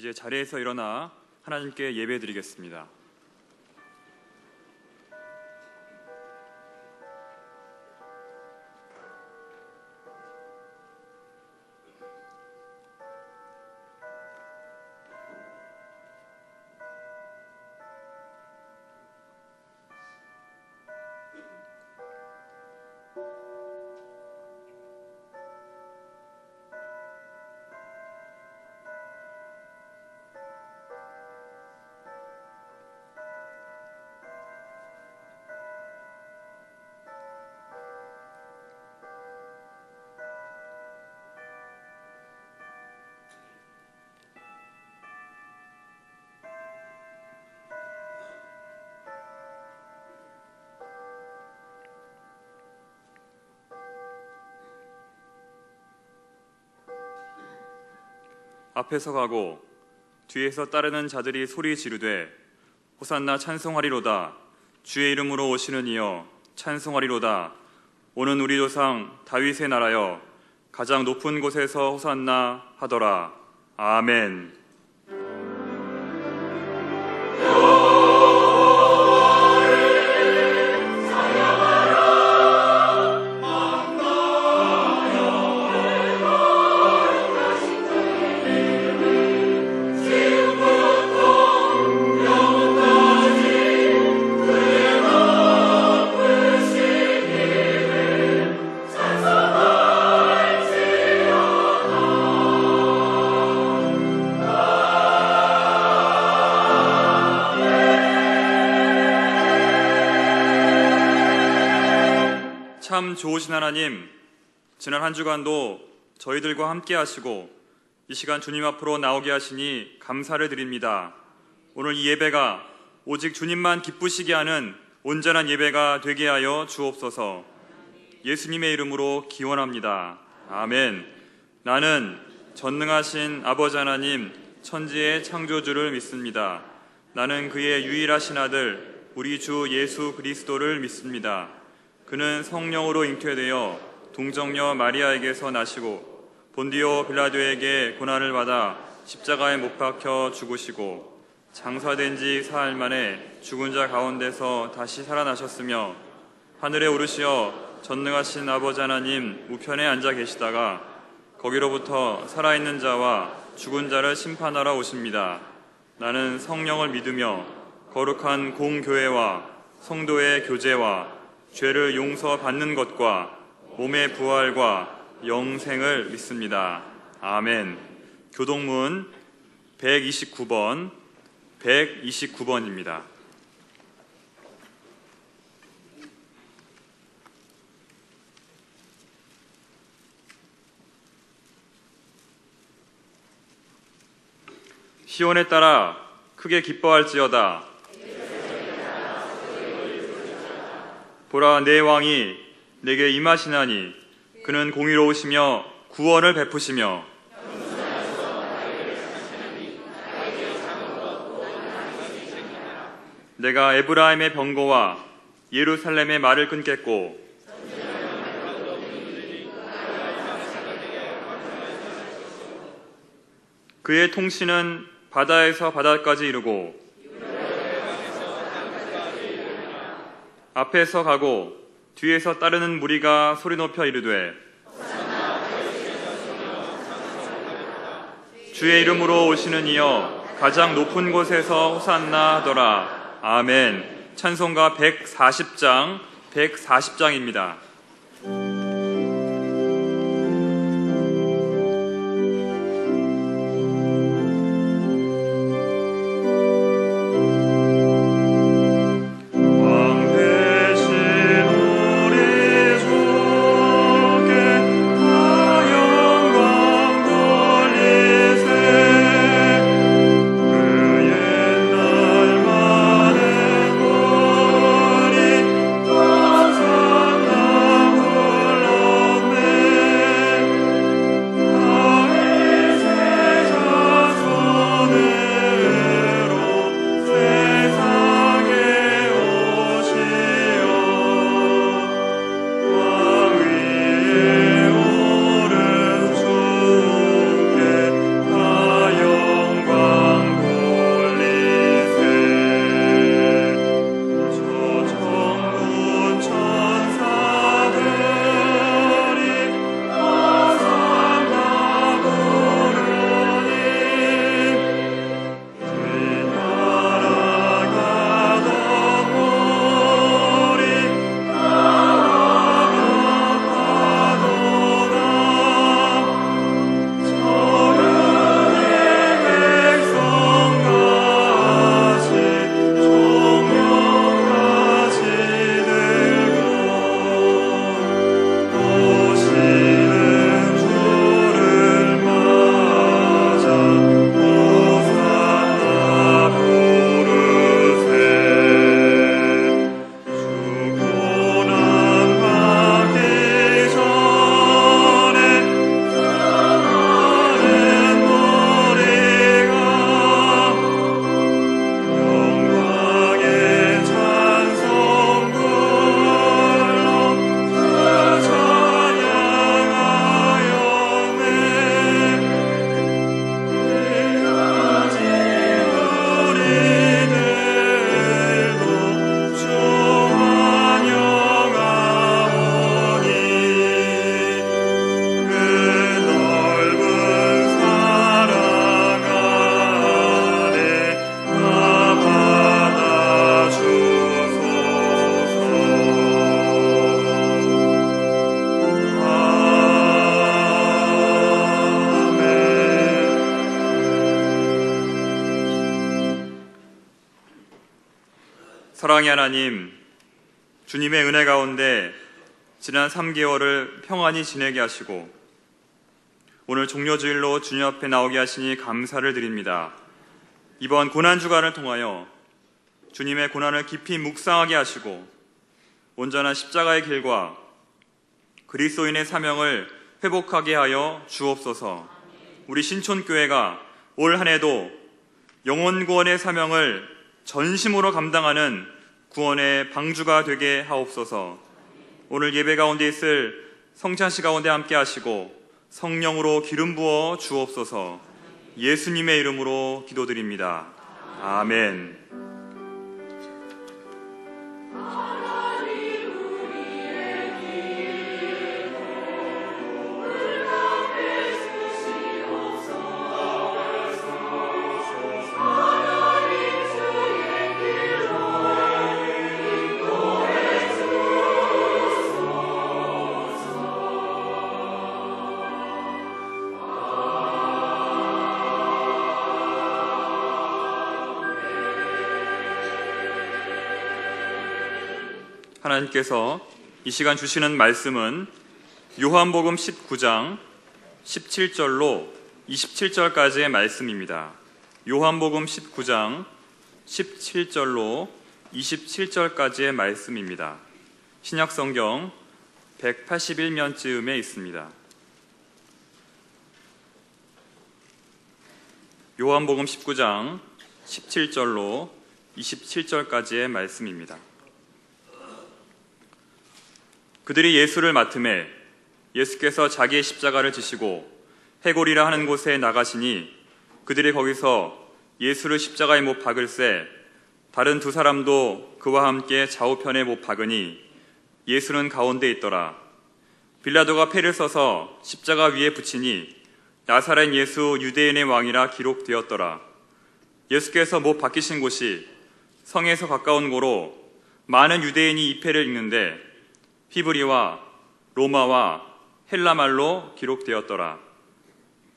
이제 자리에서 일어나 하나님께 예배드리겠습니다. 앞에서 가고 뒤에서 따르는 자들이 소리 지르되 호산나 찬송하리로다. 주의 이름으로 오시는 이여 찬송하리로다. 오는 우리 조상 다윗의 나라여 가장 높은 곳에서 호산나 하더라. 아멘. 참 좋으신 하나님, 지난 한 주간도 저희들과 함께 하시고 이 시간 주님 앞으로 나오게 하시니 감사를 드립니다. 오늘 이 예배가 오직 주님만 기쁘시게 하는 온전한 예배가 되게 하여 주옵소서. 예수님의 이름으로 기원합니다. 아멘. 나는 전능하신 아버지 하나님 천지의 창조주를 믿습니다. 나는 그의 유일하신 아들 우리 주 예수 그리스도를 믿습니다. 그는 성령으로 잉태되어 동정녀 마리아에게서 나시고 본디오 빌라도에게 고난을 받아 십자가에 못 박혀 죽으시고 장사된 지 사흘 만에 죽은 자 가운데서 다시 살아나셨으며 하늘에 오르시어 전능하신 아버지 하나님 우편에 앉아 계시다가 거기로부터 살아있는 자와 죽은 자를 심판하러 오십니다. 나는 성령을 믿으며 거룩한 공교회와 성도의 교제와 죄를 용서받는 것과 몸의 부활과 영생을 믿습니다. 아멘. 교동문 129번입니다. 시온에 따라 크게 기뻐할지어다. 보라, 내 왕이 내게 임하시나니 그는 공의로우시며 구원을 베푸시며 내가 에브라임의 병거와 예루살렘의 말을 끊겠고 그의 통치는 바다에서 바다까지 이르고 앞에서 가고 뒤에서 따르는 무리가 소리 높여 이르되 주의 이름으로 오시는 이여 가장 높은 곳에서 호산나 하더라. 아멘. 찬송가 140장입니다. 사랑의 하나님, 주님의 은혜 가운데 지난 3개월을 평안히 지내게 하시고 오늘 종료주일로 주님 앞에 나오게 하시니 감사를 드립니다. 이번 고난주간을 통하여 주님의 고난을 깊이 묵상하게 하시고 온전한 십자가의 길과 그리스도인의 사명을 회복하게 하여 주옵소서. 우리 신촌교회가 올 한 해도 영혼 구원의 사명을 전심으로 감당하는 구원의 방주가 되게 하옵소서. 오늘 예배 가운데 있을 성찬식 가운데 함께 하시고 성령으로 기름 부어 주옵소서. 예수님의 이름으로 기도드립니다. 아멘. 하나님께서 이 시간 주시는 말씀은 요한복음 19장 17절로 27절까지의 말씀입니다. 요한복음 19장 17절로 27절까지의 말씀입니다. 신약성경 181면쯤에 있습니다. 요한복음 19장 17절로 27절까지의 말씀입니다. 그들이 예수를 맡음에 예수께서 자기의 십자가를 지시고 해골이라 하는 곳에 나가시니 그들이 거기서 예수를 십자가에 못 박을새 다른 두 사람도 그와 함께 좌우편에 못 박으니 예수는 가운데 있더라. 빌라도가 패를 써서 십자가 위에 붙이니 나사렛 예수 유대인의 왕이라 기록되었더라. 예수께서 못 박히신 곳이 성에서 가까운 고로 많은 유대인이 이 패를 읽는데 히브리와 로마와 헬라말로 기록되었더라.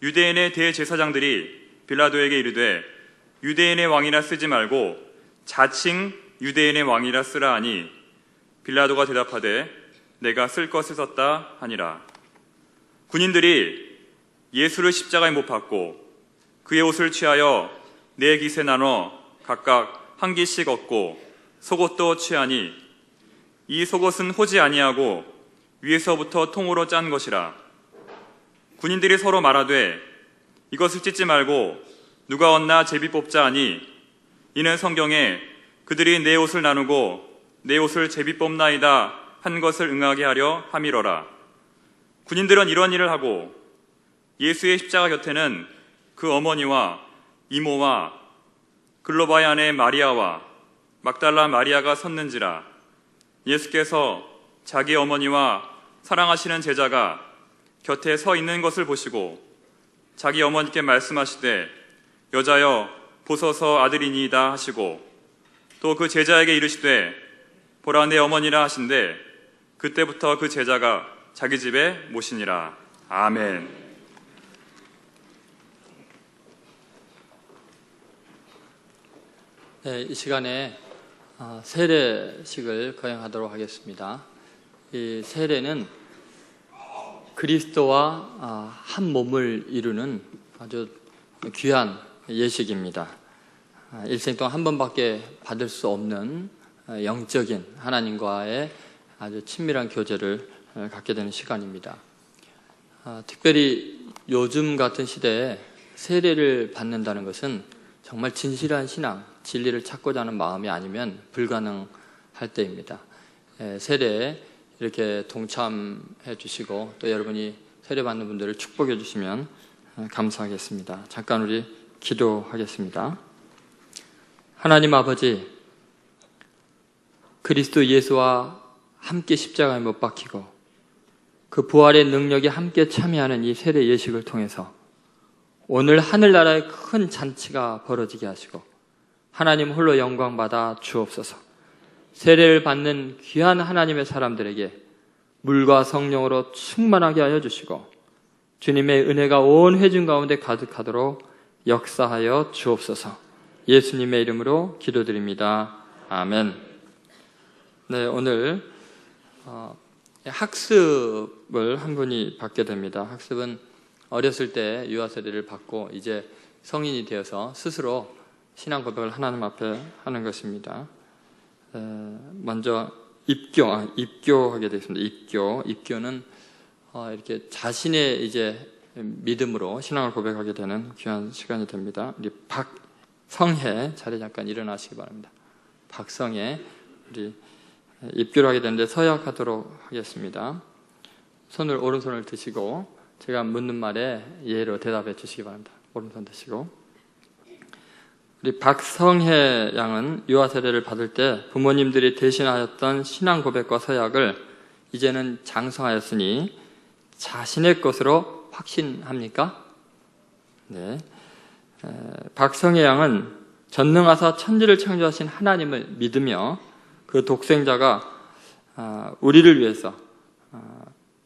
유대인의 대제사장들이 빌라도에게 이르되 유대인의 왕이라 쓰지 말고 자칭 유대인의 왕이라 쓰라 하니 빌라도가 대답하되 내가 쓸 것을 썼다 하니라. 군인들이 예수를 십자가에 못 박고 그의 옷을 취하여 네 깃에 나눠 각각 한 깃씩 얻고 속옷도 취하니 이 속옷은 호지 아니하고 위에서부터 통으로 짠 것이라. 군인들이 서로 말하되 이것을 찢지 말고 누가 얻나 제비 뽑자 하니 이는 성경에 그들이 내 옷을 나누고 내 옷을 제비 뽑나이다 한 것을 응하게 하려 함이러라. 군인들은 이런 일을 하고 예수의 십자가 곁에는 그 어머니와 이모와 글로바의 아내 마리아와 막달라 마리아가 섰는지라. 예수께서 자기 어머니와 사랑하시는 제자가 곁에 서 있는 것을 보시고 자기 어머니께 말씀하시되 여자여 보소서 아들이니이다 하시고 또 그 제자에게 이르시되 보라 내 어머니라 하신대 그때부터 그 제자가 자기 집에 모시니라. 아멘. 네, 이 시간에 세례식을 거행하도록 하겠습니다. 이 세례는 그리스도와 한 몸을 이루는 아주 귀한 예식입니다. 일생 동안 한 번밖에 받을 수 없는 영적인 하나님과의 아주 친밀한 교제를 갖게 되는 시간입니다. 특별히 요즘 같은 시대에 세례를 받는다는 것은 정말 진실한 신앙, 진리를 찾고자 하는 마음이 아니면 불가능할 때입니다. 세례에 이렇게 동참해 주시고 또 여러분이 세례 받는 분들을 축복해 주시면 감사하겠습니다. 잠깐 우리 기도하겠습니다. 하나님 아버지, 그리스도 예수와 함께 십자가에 못 박히고 그 부활의 능력에 함께 참여하는 이 세례 예식을 통해서 오늘 하늘나라의 큰 잔치가 벌어지게 하시고 하나님 홀로 영광받아 주옵소서. 세례를 받는 귀한 하나님의 사람들에게 물과 성령으로 충만하게 하여 주시고 주님의 은혜가 온 회중 가운데 가득하도록 역사하여 주옵소서. 예수님의 이름으로 기도드립니다. 아멘. 네, 오늘 학습을 한 분이 받게 됩니다. 학습은 어렸을 때 유아세례를 받고 이제 성인이 되어서 스스로 신앙 고백을 하나님 앞에 하는 것입니다. 먼저 입교하게 되겠습니다. 입교는 이렇게 자신의 이제 믿음으로 신앙을 고백하게 되는 귀한 시간이 됩니다. 우리 박성혜 자리 잠깐 일어나시기 바랍니다. 박성혜 우리 입교를 하게 되는데 서약하도록 하겠습니다. 오른손을 드시고 제가 묻는 말에 예로 대답해 주시기 바랍니다. 오른손 드시고. 우리 박성혜 양은 유아세례를 받을 때 부모님들이 대신하였던 신앙 고백과 서약을 이제는 장성하였으니 자신의 것으로 확신합니까? 네. 박성혜 양은 전능하사 천지를 창조하신 하나님을 믿으며 그 독생자가 우리를 위해서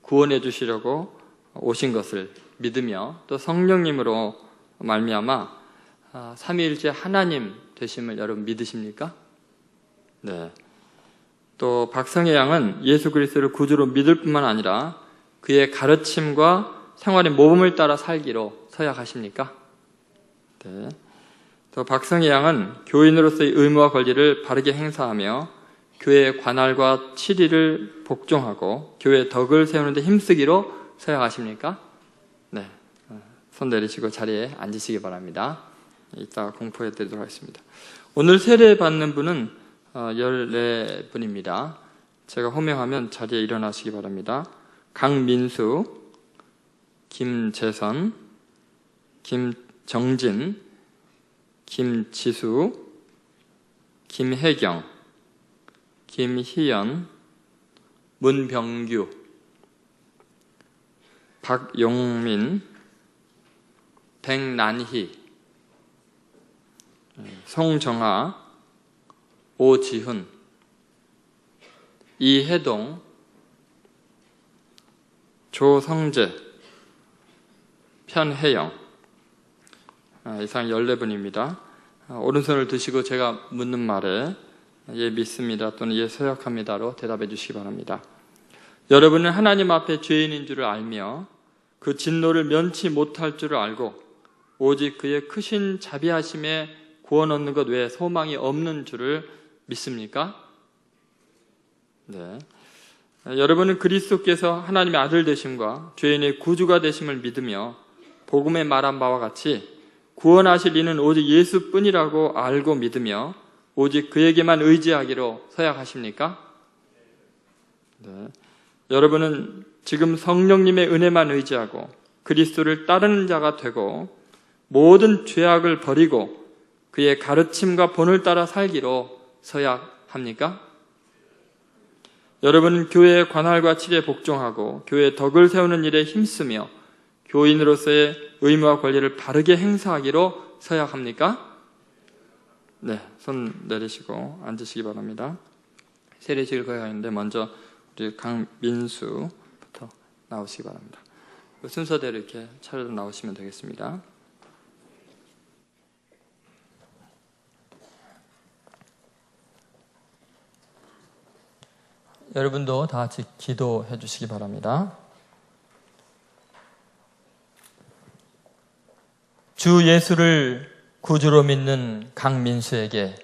구원해 주시려고 오신 것을 믿으며 또 성령님으로 말미암아 삼위일체 하나님 되심을 여러분 믿으십니까? 네. 또 박성혜 양은 예수 그리스도를 구주로 믿을 뿐만 아니라 그의 가르침과 생활의 모범을 따라 살기로 서약하십니까? 네. 또 박성혜 양은 교인으로서의 의무와 권리를 바르게 행사하며 교회의 관할과 치리를 복종하고 교회의 덕을 세우는 데 힘쓰기로 서약하십니까? 네. 손 내리시고 자리에 앉으시기 바랍니다. 이따 공포해 드리도록 하겠습니다. 오늘 세례 받는 분은 14분입니다. 제가 호명하면 자리에 일어나시기 바랍니다. 강민수, 김재선, 김정진, 김지수, 김혜경, 김희연, 문병규, 박용민, 백난희, 송정아, 오지훈, 이혜동, 조성재, 편혜영. 이상 14분입니다. 오른손을 드시고 제가 묻는 말에 예 믿습니다 또는 예 서약합니다로 대답해 주시기 바랍니다. 여러분은 하나님 앞에 죄인인 줄을 알며 그 진노를 면치 못할 줄을 알고 오직 그의 크신 자비하심에 구원 얻는 것 외에 소망이 없는 줄을 믿습니까? 네. 여러분은 그리스도께서 하나님의 아들 되심과 죄인의 구주가 되심을 믿으며 복음에 말한 바와 같이 구원하실 이는 오직 예수뿐이라고 알고 믿으며 오직 그에게만 의지하기로 서약하십니까? 네. 여러분은 지금 성령님의 은혜만 의지하고 그리스도를 따르는 자가 되고 모든 죄악을 버리고 그의 가르침과 본을 따라 살기로 서약합니까? 여러분은 교회의 관할과 치리에 복종하고 교회의 덕을 세우는 일에 힘쓰며 교인으로서의 의무와 권리를 바르게 행사하기로 서약합니까? 네, 손 내리시고 앉으시기 바랍니다. 세례식을 거행하는데 먼저 우리 강민수부터 나오시기 바랍니다. 순서대로 이렇게 차례로 나오시면 되겠습니다. 여러분도 다 같이 기도해 주시기 바랍니다. 주 예수를 구주로 믿는 강민수에게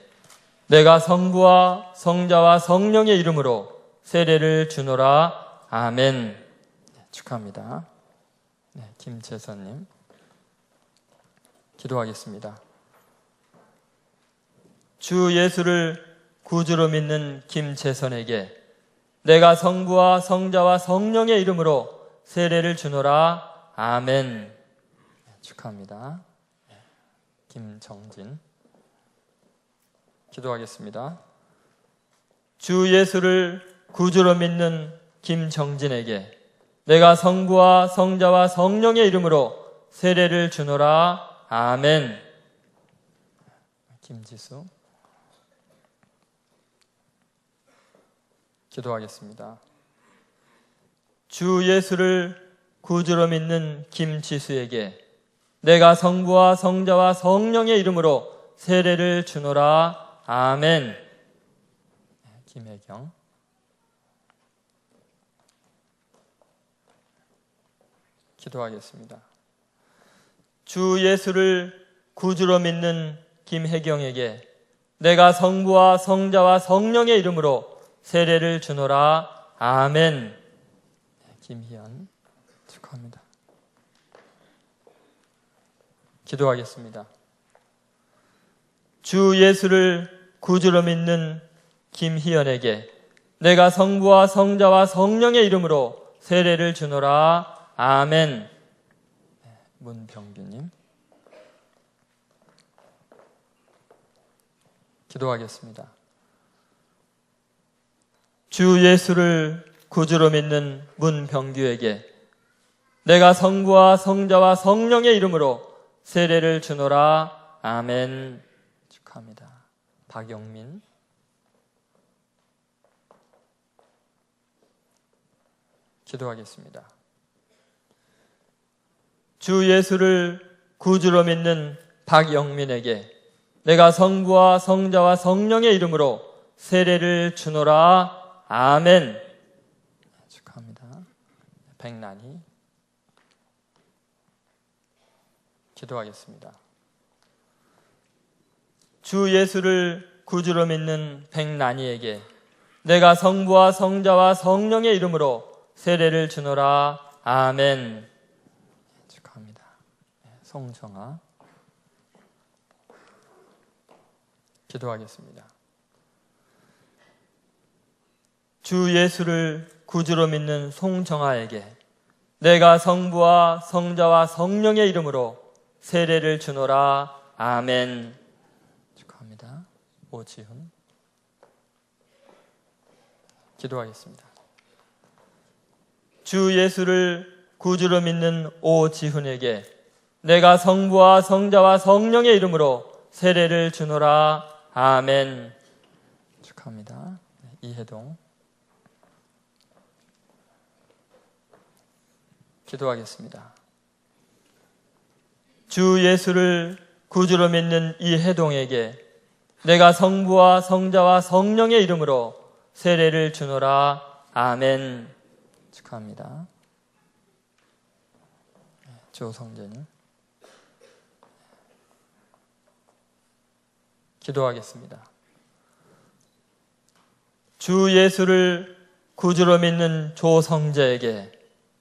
내가 성부와 성자와 성령의 이름으로 세례를 주노라. 아멘. 축하합니다. 네, 김재선님 기도하겠습니다. 주 예수를 구주로 믿는 김재선에게 내가 성부와 성자와 성령의 이름으로 세례를 주노라. 아멘. 축하합니다. 김정진 기도하겠습니다. 주 예수를 구주로 믿는 김정진에게 내가 성부와 성자와 성령의 이름으로 세례를 주노라. 아멘. 김지수 기도하겠습니다. 주 예수를 구주로 믿는 김지수에게 내가 성부와 성자와 성령의 이름으로 세례를 주노라. 아멘. 김혜경 기도하겠습니다. 주 예수를 구주로 믿는 김혜경에게 내가 성부와 성자와 성령의 이름으로 세례를 주노라. 아멘. 김희연 축하합니다. 기도하겠습니다. 주 예수를 구주로 믿는 김희연에게 내가 성부와 성자와 성령의 이름으로 세례를 주노라. 아멘. 문병규님 기도하겠습니다. 주 예수를 구주로 믿는 문병규에게 내가 성부와 성자와 성령의 이름으로 세례를 주노라. 아멘. 축하합니다. 박영민 기도하겠습니다. 주 예수를 구주로 믿는 박영민에게 내가 성부와 성자와 성령의 이름으로 세례를 주노라. 아멘. 축하합니다. 백란희 기도하겠습니다. 주 예수를 구주로 믿는 백란희에게 내가 성부와 성자와 성령의 이름으로 세례를 주노라. 아멘. 축하합니다. 송정아 기도하겠습니다. 주 예수를 구주로 믿는 송정아에게 내가 성부와 성자와 성령의 이름으로 세례를 주노라. 아멘. 축하합니다. 오지훈 기도하겠습니다. 주 예수를 구주로 믿는 오지훈에게 내가 성부와 성자와 성령의 이름으로 세례를 주노라. 아멘. 축하합니다. 이혜동 기도하겠습니다. 주 예수를 구주로 믿는 이혜동에게 내가 성부와 성자와 성령의 이름으로 세례를 주노라. 아멘. 축하합니다. 조성재님 기도하겠습니다. 주 예수를 구주로 믿는 조성재에게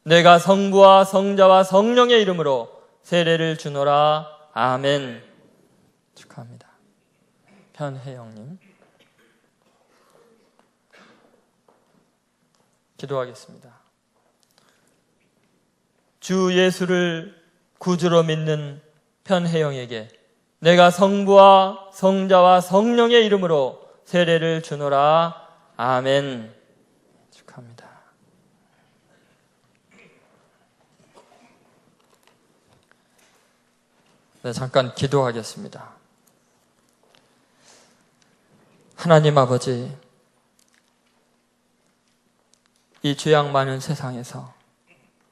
내가 성부와 성자와 성령의 이름으로 세례를 주노라. 아멘. 축하합니다. 편혜영님 기도하겠습니다. 주 예수를 구주로 믿는 편혜영에게 내가 성부와 성자와 성령의 이름으로 세례를 주노라. 아멘. 축하합니다. 네, 잠깐 기도하겠습니다. 하나님 아버지, 이 죄악 많은 세상에서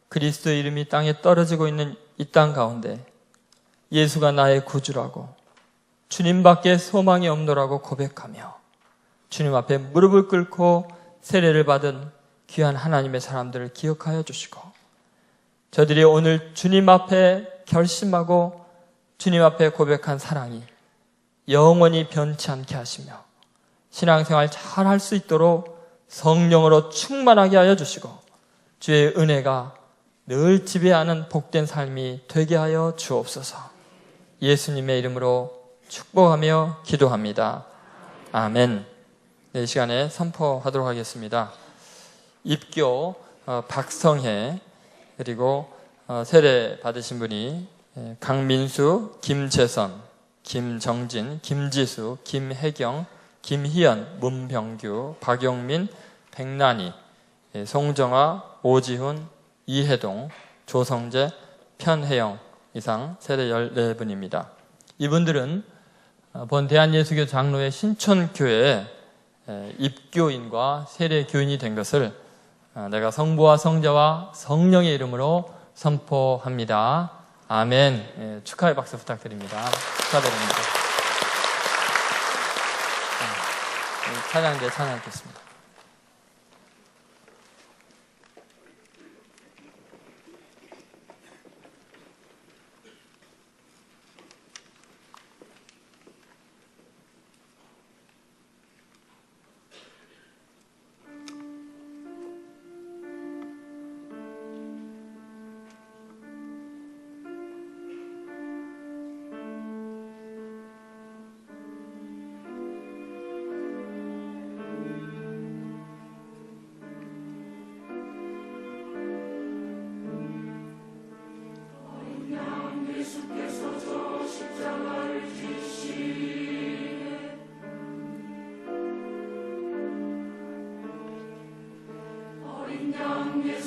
그리스도의 이름이 땅에 떨어지고 있는 이 땅 가운데 예수가 나의 구주라고 주님밖에 소망이 없노라고 고백하며 주님 앞에 무릎을 꿇고 세례를 받은 귀한 하나님의 사람들을 기억하여 주시고 저들이 오늘 주님 앞에 결심하고 주님 앞에 고백한 사랑이 영원히 변치 않게 하시며 신앙생활 잘 할 수 있도록 성령으로 충만하게 하여 주시고 주의 은혜가 늘 지배하는 복된 삶이 되게 하여 주옵소서. 예수님의 이름으로 축복하며 기도합니다. 아멘. 네, 이 시간에 선포하도록 하겠습니다. 입교 박성혜 그리고 세례 받으신 분이 강민수, 김재선, 김정진, 김지수, 김혜경, 김희연, 문병규, 박영민, 백란희, 송정아, 오지훈, 이혜동, 조성재, 편혜영 이상 세례 14분입니다. 이분들은 본 대한예수교 장로회 신촌교회에 입교인과 세례교인이 된 것을 내가 성부와 성자와 성령의 이름으로 선포합니다. 아멘. 축하의 박수 부탁드립니다. 축하드립니다. 찬양대 찬양하겠습니다. 어린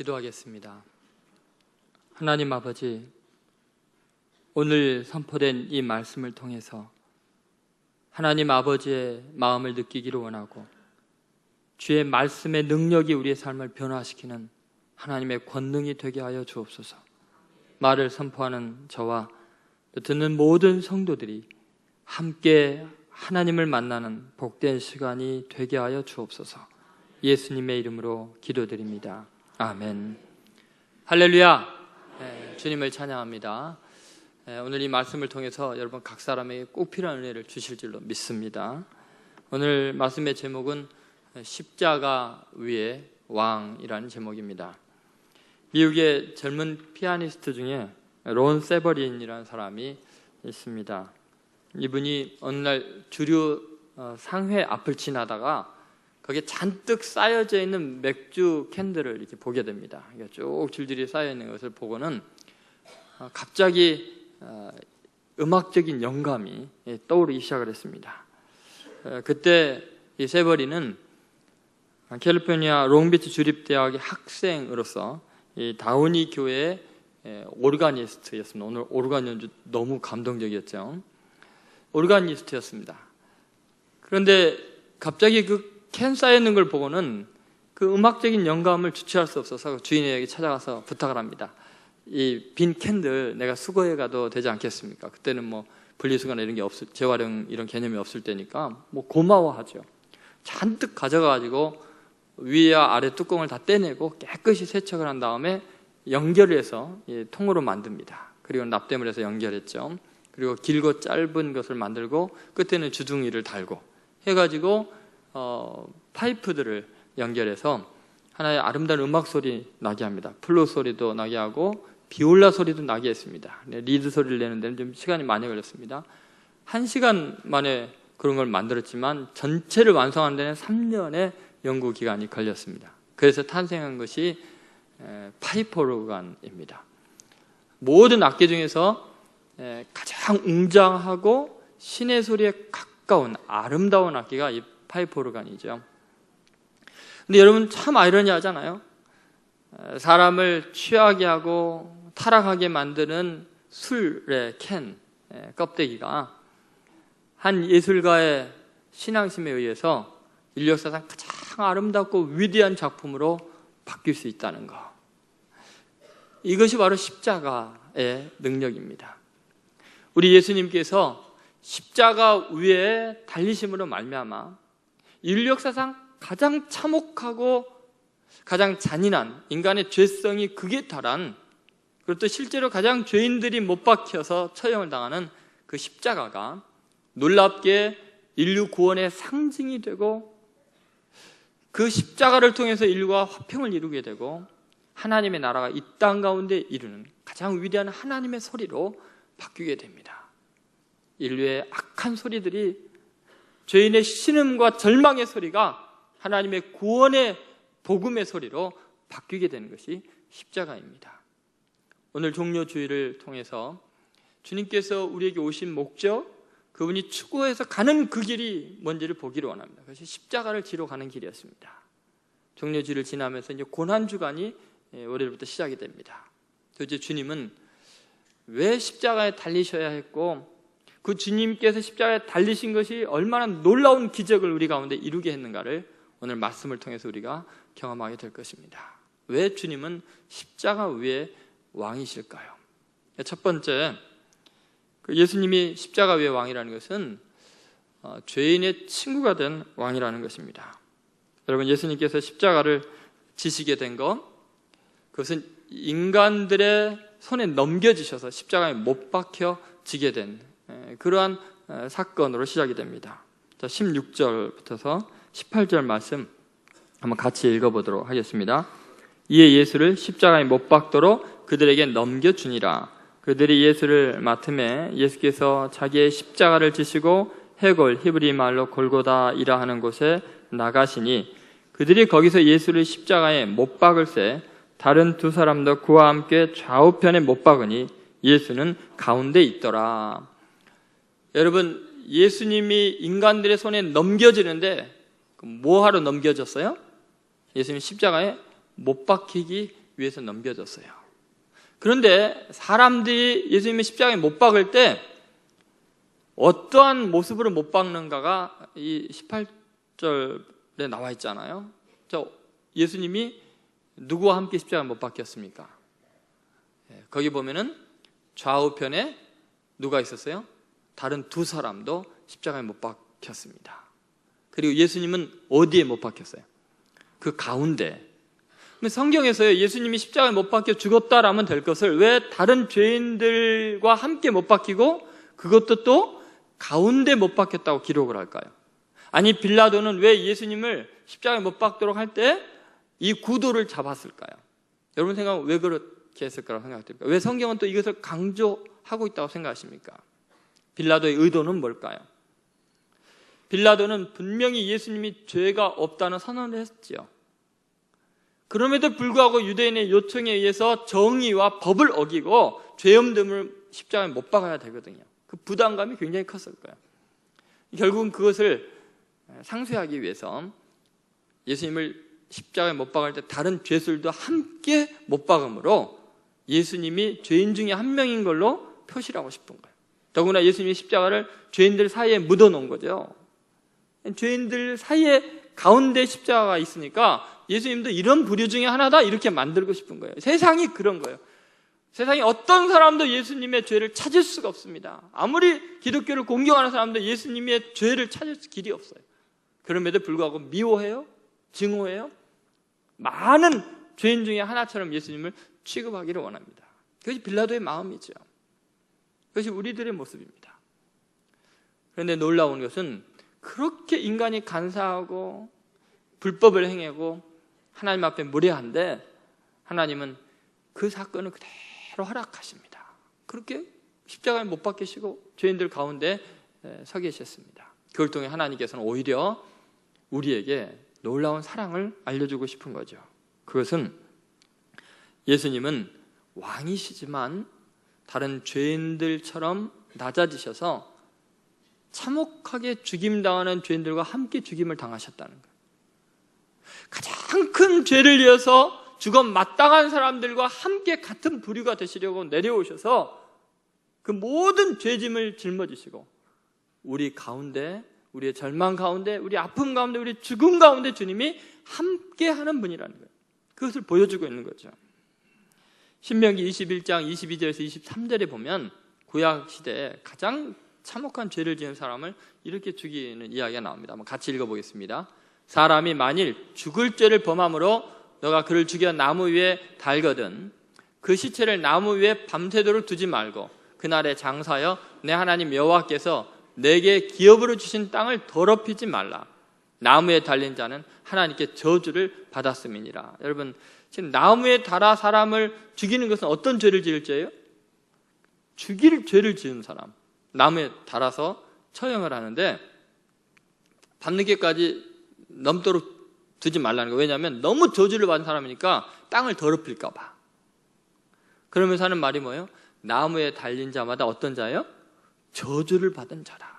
기도하겠습니다. 하나님 아버지, 오늘 선포된 이 말씀을 통해서 하나님 아버지의 마음을 느끼기를 원하고 주의 말씀의 능력이 우리의 삶을 변화시키는 하나님의 권능이 되게 하여 주옵소서. 말을 선포하는 저와 듣는 모든 성도들이 함께 하나님을 만나는 복된 시간이 되게 하여 주옵소서. 예수님의 이름으로 기도드립니다. 아멘. 할렐루야. 주님을 찬양합니다. 오늘 이 말씀을 통해서 여러분 각 사람에게 꼭 필요한 은혜를 주실 줄로 믿습니다. 오늘 말씀의 제목은 십자가 위의 왕이라는 제목입니다. 미국의 젊은 피아니스트 중에 론 세버린이라는 사람이 있습니다. 이분이 어느 날 주류 상회 앞을 지나다가 거기에 잔뜩 쌓여져 있는 맥주 캔들을 이렇게 보게 됩니다. 쭉 줄줄이 쌓여 있는 것을 보고는 갑자기 음악적인 영감이 떠오르기 시작을 했습니다. 그때 이 세버린은 캘리포니아 롱비치 주립대학의 학생으로서 이 다우니 교회의 오르가니스트였습니다. 오늘 오르간 연주 너무 감동적이었죠. 오르가니스트였습니다. 그런데 갑자기 그 캔 쌓여 있는 걸 보고는 그 음악적인 영감을 주체할 수 없어서 주인에게 찾아가서 부탁을 합니다. 이 빈 캔들 내가 수거해 가도 되지 않겠습니까? 그때는 뭐 분리수거나 이런 게 재활용 이런 개념이 없을 때니까 뭐 고마워하죠. 잔뜩 가져가가지고 위와 아래 뚜껑을 다 떼내고 깨끗이 세척을 한 다음에 연결을 해서 통으로 만듭니다. 그리고 납땜을 해서 연결했죠. 그리고 길고 짧은 것을 만들고 끝에는 주둥이를 달고 해가지고 파이프들을 연결해서 하나의 아름다운 음악 소리 나게 합니다. 플룻 소리도 나게 하고 비올라 소리도 나게 했습니다. 리드 소리를 내는 데는 좀 시간이 많이 걸렸습니다. 1시간 만에 그런 걸 만들었지만 전체를 완성하는 데는 3년의 연구 기간이 걸렸습니다. 그래서 탄생한 것이 파이프 오르간입니다. 모든 악기 중에서 가장 웅장하고 신의 소리에 가까운 아름다운 악기가 이 파이프 오르간이죠. 근데 여러분 참 아이러니하잖아요. 사람을 취하게 하고 타락하게 만드는 술의 캔 껍데기가 한 예술가의 신앙심에 의해서 인류 역사상 가장 아름답고 위대한 작품으로 바뀔 수 있다는 것. 이것이 바로 십자가의 능력입니다. 우리 예수님께서 십자가 위에 달리심으로 말미암아 인류 역사상 가장 참혹하고 가장 잔인한 인간의 죄성이 극에 달한, 그리고 또 실제로 가장 죄인들이 못 박혀서 처형을 당하는 그 십자가가 놀랍게 인류 구원의 상징이 되고 그 십자가를 통해서 인류가 화평을 이루게 되고 하나님의 나라가 이 땅 가운데 이루는 가장 위대한 하나님의 소리로 바뀌게 됩니다. 인류의 악한 소리들이 죄인의 신음과 절망의 소리가 하나님의 구원의 복음의 소리로 바뀌게 되는 것이 십자가입니다. 오늘 종료주의를 통해서 주님께서 우리에게 오신 목적, 그분이 추구해서 가는 그 길이 뭔지를 보기를 원합니다. 그것이 십자가를 지러 가는 길이었습니다. 종료주의를 지나면서 이제 고난주간이 월요일부터 시작이 됩니다. 도대체 주님은 왜 십자가에 달리셔야 했고 그 주님께서 십자가에 달리신 것이 얼마나 놀라운 기적을 우리 가운데 이루게 했는가를 오늘 말씀을 통해서 우리가 경험하게 될 것입니다. 왜 주님은 십자가 위에 왕이실까요? 첫 번째, 예수님이 십자가 위의 왕이라는 것은 죄인의 친구가 된 왕이라는 것입니다. 여러분, 예수님께서 십자가를 지시게 된 것, 그것은 인간들의 손에 넘겨지셔서 십자가에 못 박혀 지게 된 그러한 사건으로 시작이 됩니다. 자, 16절부터서 18절 말씀 한번 같이 읽어보도록 하겠습니다. 이에 예수를 십자가에 못 박도록 그들에게 넘겨주니라. 그들이 예수를 맡음에 예수께서 자기의 십자가를 지시고 해골 히브리 말로 골고다이라 하는 곳에 나가시니 그들이 거기서 예수를 십자가에 못 박을새 다른 두 사람도 그와 함께 좌우편에 못 박으니 예수는 가운데 있더라. 여러분, 예수님이 인간들의 손에 넘겨지는데 뭐하러 넘겨졌어요? 예수님 십자가에 못 박히기 위해서 넘겨졌어요. 그런데 사람들이 예수님의 십자가에 못 박을 때 어떠한 모습으로 못 박는가가 이 18절에 나와 있잖아요. 예수님이 누구와 함께 십자가에 못 박혔습니까? 거기 보면은 좌우편에 누가 있었어요? 다른 두 사람도 십자가에 못 박혔습니다. 그리고 예수님은 어디에 못 박혔어요? 그 가운데. 성경에서요, 예수님이 십자가에 못 박혀 죽었다라면 될 것을 왜 다른 죄인들과 함께 못 박히고 그것도 또 가운데 못 박혔다고 기록을 할까요? 아니, 빌라도는 왜 예수님을 십자가에 못 박도록 할 때 이 구도를 잡았을까요? 여러분 생각은 왜 그렇게 했을 거라고 생각됩니까? 왜 성경은 또 이것을 강조하고 있다고 생각하십니까? 빌라도의 의도는 뭘까요? 빌라도는 분명히 예수님이 죄가 없다는 선언을 했지요. 그럼에도 불구하고 유대인의 요청에 의해서 정의와 법을 어기고 죄 없음을 십자가에 못 박아야 되거든요. 그 부담감이 굉장히 컸을 거예요. 결국은 그것을 상쇄하기 위해서 예수님을 십자가에 못 박을 때 다른 죄술도 함께 못 박음으로 예수님이 죄인 중에 한 명인 걸로 표시를 하고 싶은 거예요. 더구나 예수님이 십자가를 죄인들 사이에 묻어놓은 거죠. 죄인들 사이에 가운데 십자가가 있으니까 예수님도 이런 부류 중에 하나다 이렇게 만들고 싶은 거예요. 세상이 그런 거예요. 세상에 어떤 사람도 예수님의 죄를 찾을 수가 없습니다. 아무리 기독교를 공경하는 사람도 예수님의 죄를 찾을 길이 없어요. 그럼에도 불구하고 미워해요, 증오해요. 많은 죄인 중에 하나처럼 예수님을 취급하기를 원합니다. 그것이 빌라도의 마음이죠. 그것이 우리들의 모습입니다. 그런데 놀라운 것은 그렇게 인간이 간사하고 불법을 행하고 하나님 앞에 무례한데 하나님은 그 사건을 그대로 허락하십니다. 그렇게 십자가에 못 박히시고 죄인들 가운데 서 계셨습니다. 그걸 통해 하나님께서는 오히려 우리에게 놀라운 사랑을 알려주고 싶은 거죠. 그것은 예수님은 왕이시지만 다른 죄인들처럼 낮아지셔서 참혹하게 죽임당하는 죄인들과 함께 죽임을 당하셨다는 거예요. 가장 큰 죄를 지어서 죽어 마땅한 사람들과 함께 같은 부류가 되시려고 내려오셔서 그 모든 죄짐을 짊어지시고 우리 가운데, 우리의 절망 가운데, 우리 아픔 가운데, 우리 죽음 가운데 주님이 함께 하는 분이라는 거예요. 그것을 보여주고 있는 거죠. 신명기 21장 22절에서 23절에 보면 구약 시대에 가장 참혹한 죄를 지은 사람을 이렇게 죽이는 이야기가 나옵니다. 한번 같이 읽어보겠습니다. 사람이 만일 죽을 죄를 범함으로 너가 그를 죽여 나무 위에 달거든 그 시체를 나무 위에 밤새도록 두지 말고 그날에 장사하여 내 하나님 여호와께서 내게 기업으로 주신 땅을 더럽히지 말라. 나무에 달린 자는 하나님께 저주를 받았음이니라. 여러분, 지금 나무에 달아 사람을 죽이는 것은 어떤 죄를 지을 죄예요? 죽일 죄를 지은 사람, 나무에 달아서 처형을 하는데 밤늦게까지 넘도록 두지 말라는 거예요. 왜냐하면 너무 저주를 받은 사람이니까 땅을 더럽힐까 봐. 그러면서 하는 말이 뭐예요? 나무에 달린 자마다 어떤 자예요? 저주를 받은 자다.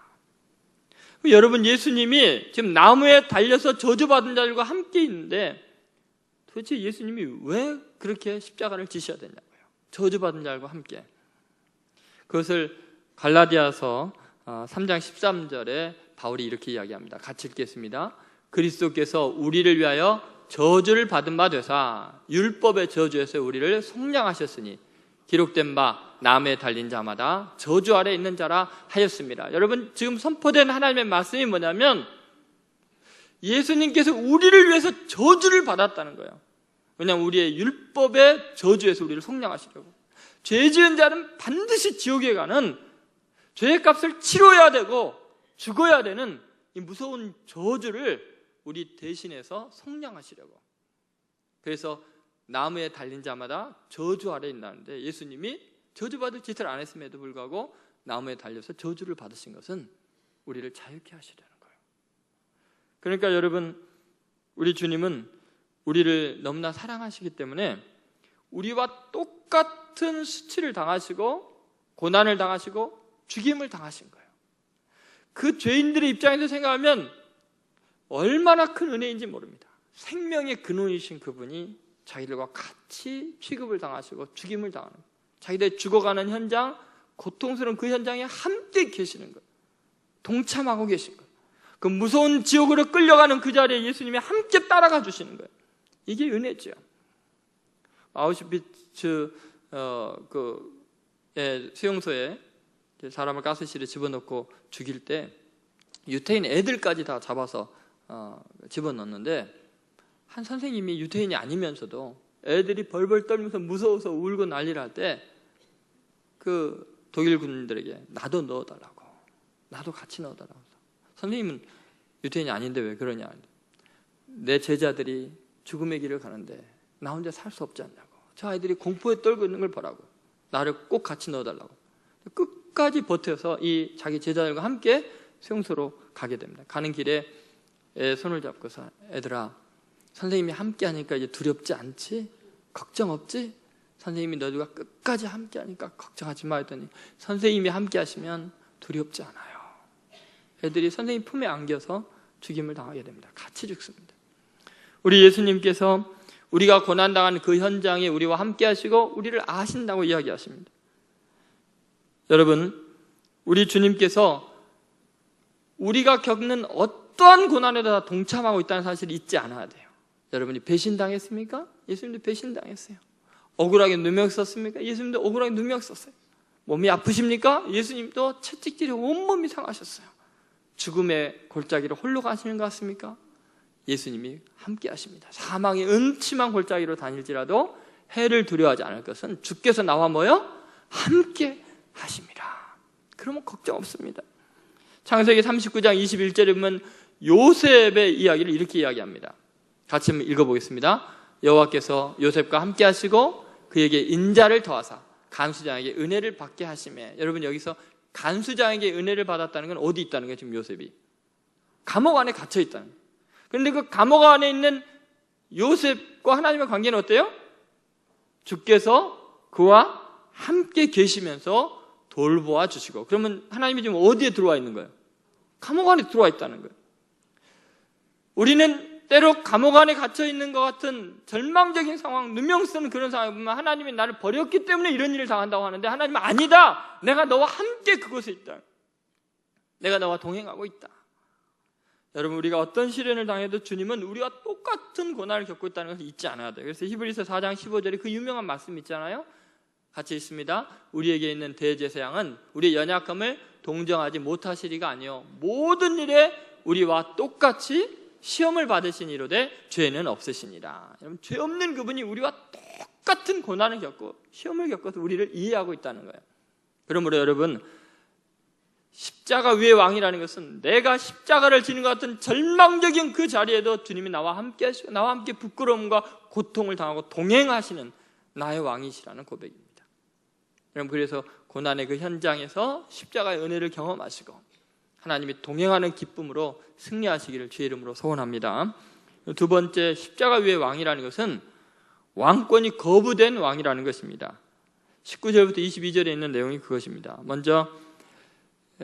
여러분, 예수님이 지금 나무에 달려서 저주받은 자들과 함께 있는데 도대체 예수님이 왜 그렇게 십자가를 지셔야 되냐고요. 저주받은 자들과 함께. 그것을 갈라디아서 3장 13절에 바울이 이렇게 이야기합니다. 같이 읽겠습니다. 그리스도께서 우리를 위하여 저주를 받은 바 되사 율법의 저주에서 우리를 속량하셨으니 기록된 바 나무에 달린 자마다 저주 아래 있는 자라 하였습니다. 여러분, 지금 선포된 하나님의 말씀이 뭐냐면 예수님께서 우리를 위해서 저주를 받았다는 거예요. 왜냐하면 우리의 율법의 저주에서 우리를 속량하시려고. 죄 지은 자는 반드시 지옥에 가는 죄의 값을 치러야 되고 죽어야 되는 이 무서운 저주를 우리 대신해서 속량하시려고. 그래서 나무에 달린 자마다 저주 아래 있다는데 예수님이 저주받을 짓을 안 했음에도 불구하고 나무에 달려서 저주를 받으신 것은 우리를 자유케 하시려는 거예요. 그러니까 여러분, 우리 주님은 우리를 너무나 사랑하시기 때문에 우리와 똑같은 수치를 당하시고 고난을 당하시고 죽임을 당하신 거예요. 그 죄인들의 입장에서 생각하면 얼마나 큰 은혜인지 모릅니다. 생명의 근원이신 그분이 자기들과 같이 취급을 당하시고 죽임을 당하는 거예요. 자기들이 죽어가는 현장, 고통스러운 그 현장에 함께 계시는 거예요. 동참하고 계신 거예요. 그 무서운 지옥으로 끌려가는 그 자리에 예수님이 함께 따라가 주시는 거예요. 이게 은혜죠. 아우슈비츠 수용소에 사람을 가스실에 집어넣고 죽일 때 유태인 애들까지 다 잡아서 집어넣는데 한 선생님이 유태인이 아니면서도 애들이 벌벌 떨면서 무서워서 울고 난리를 할 때 그 독일 군인들에게 나도 넣어달라고, 나도 같이 넣어달라고. 선생님은 유태인이 아닌데 왜 그러냐, 내 제자들이 죽음의 길을 가는데 나 혼자 살 수 없지 않냐고, 저 아이들이 공포에 떨고 있는 걸 보라고, 나를 꼭 같이 넣어달라고 끝까지 버텨서 이 자기 제자들과 함께 수용소로 가게 됩니다. 가는 길에 손을 잡고서 애들아, 선생님이 함께 하니까 이제 두렵지 않지? 걱정 없지? 선생님이 너희가 끝까지 함께 하니까 걱정하지 마 했더니 선생님이 함께 하시면 두렵지 않아요. 애들이 선생님 품에 안겨서 죽임을 당하게 됩니다. 같이 죽습니다. 우리 예수님께서 우리가 고난당하는 그 현장에 우리와 함께 하시고 우리를 아신다고 이야기하십니다. 여러분, 우리 주님께서 우리가 겪는 어떠한 고난에도 다 동참하고 있다는 사실을 잊지 않아야 돼요. 여러분이 배신당했습니까? 예수님도 배신당했어요. 억울하게 누명 썼습니까? 예수님도 억울하게 누명 썼어요. 몸이 아프십니까? 예수님도 채찍질에 온몸이 상하셨어요. 죽음의 골짜기로 홀로 가시는 것 같습니까? 예수님이 함께 하십니다. 사망의 음침한 골짜기로 다닐지라도 해를 두려워하지 않을 것은 주께서 나와 뭐요? 함께 하십니다. 그러면 걱정 없습니다. 창세기 39장 21절에 보면 요셉의 이야기를 이렇게 이야기합니다. 같이 한번 읽어보겠습니다. 여호와께서 요셉과 함께 하시고 그에게 인자를 더하사 간수장에게 은혜를 받게 하시매. 여러분, 여기서 간수장에게 은혜를 받았다는 건 어디 있다는 거예요? 지금 요셉이 감옥 안에 갇혀 있다는 거예요. 그런데 그 감옥 안에 있는 요셉과 하나님의 관계는 어때요? 주께서 그와 함께 계시면서 돌보아 주시고. 그러면 하나님이 지금 어디에 들어와 있는 거예요? 감옥 안에 들어와 있다는 거예요. 우리는 때로 감옥 안에 갇혀 있는 것 같은 절망적인 상황, 누명 쓰는 그런 상황을 보면 하나님이 나를 버렸기 때문에 이런 일을 당한다고 하는데 하나님은 아니다. 내가 너와 함께 그곳에 있다. 내가 너와 동행하고 있다. 여러분, 우리가 어떤 시련을 당해도 주님은 우리와 똑같은 고난을 겪고 있다는 것을 잊지 않아야 돼요. 그래서 히브리서 4장 15절에 그 유명한 말씀 있잖아요. 같이 있습니다. 우리에게 있는 대제사장은 우리의 연약함을 동정하지 못하시리가 아니요 모든 일에 우리와 똑같이 시험을 받으신 이로되 죄는 없으시니라. 여러분, 죄 없는 그분이 우리와 똑같은 고난을 겪고 시험을 겪어서 우리를 이해하고 있다는 거예요. 그러므로 여러분, 십자가 위의 왕이라는 것은 내가 십자가를 지는 것 같은 절망적인 그 자리에도 주님이 나와 함께 하시고 나와 함께 부끄러움과 고통을 당하고 동행하시는 나의 왕이시라는 고백입니다. 여러분, 그래서 고난의 그 현장에서 십자가의 은혜를 경험하시고 하나님이 동행하는 기쁨으로 승리하시기를 주의 이름으로 소원합니다. 두 번째, 십자가 위의 왕이라는 것은 왕권이 거부된 왕이라는 것입니다. 19절부터 22절에 있는 내용이 그것입니다. 먼저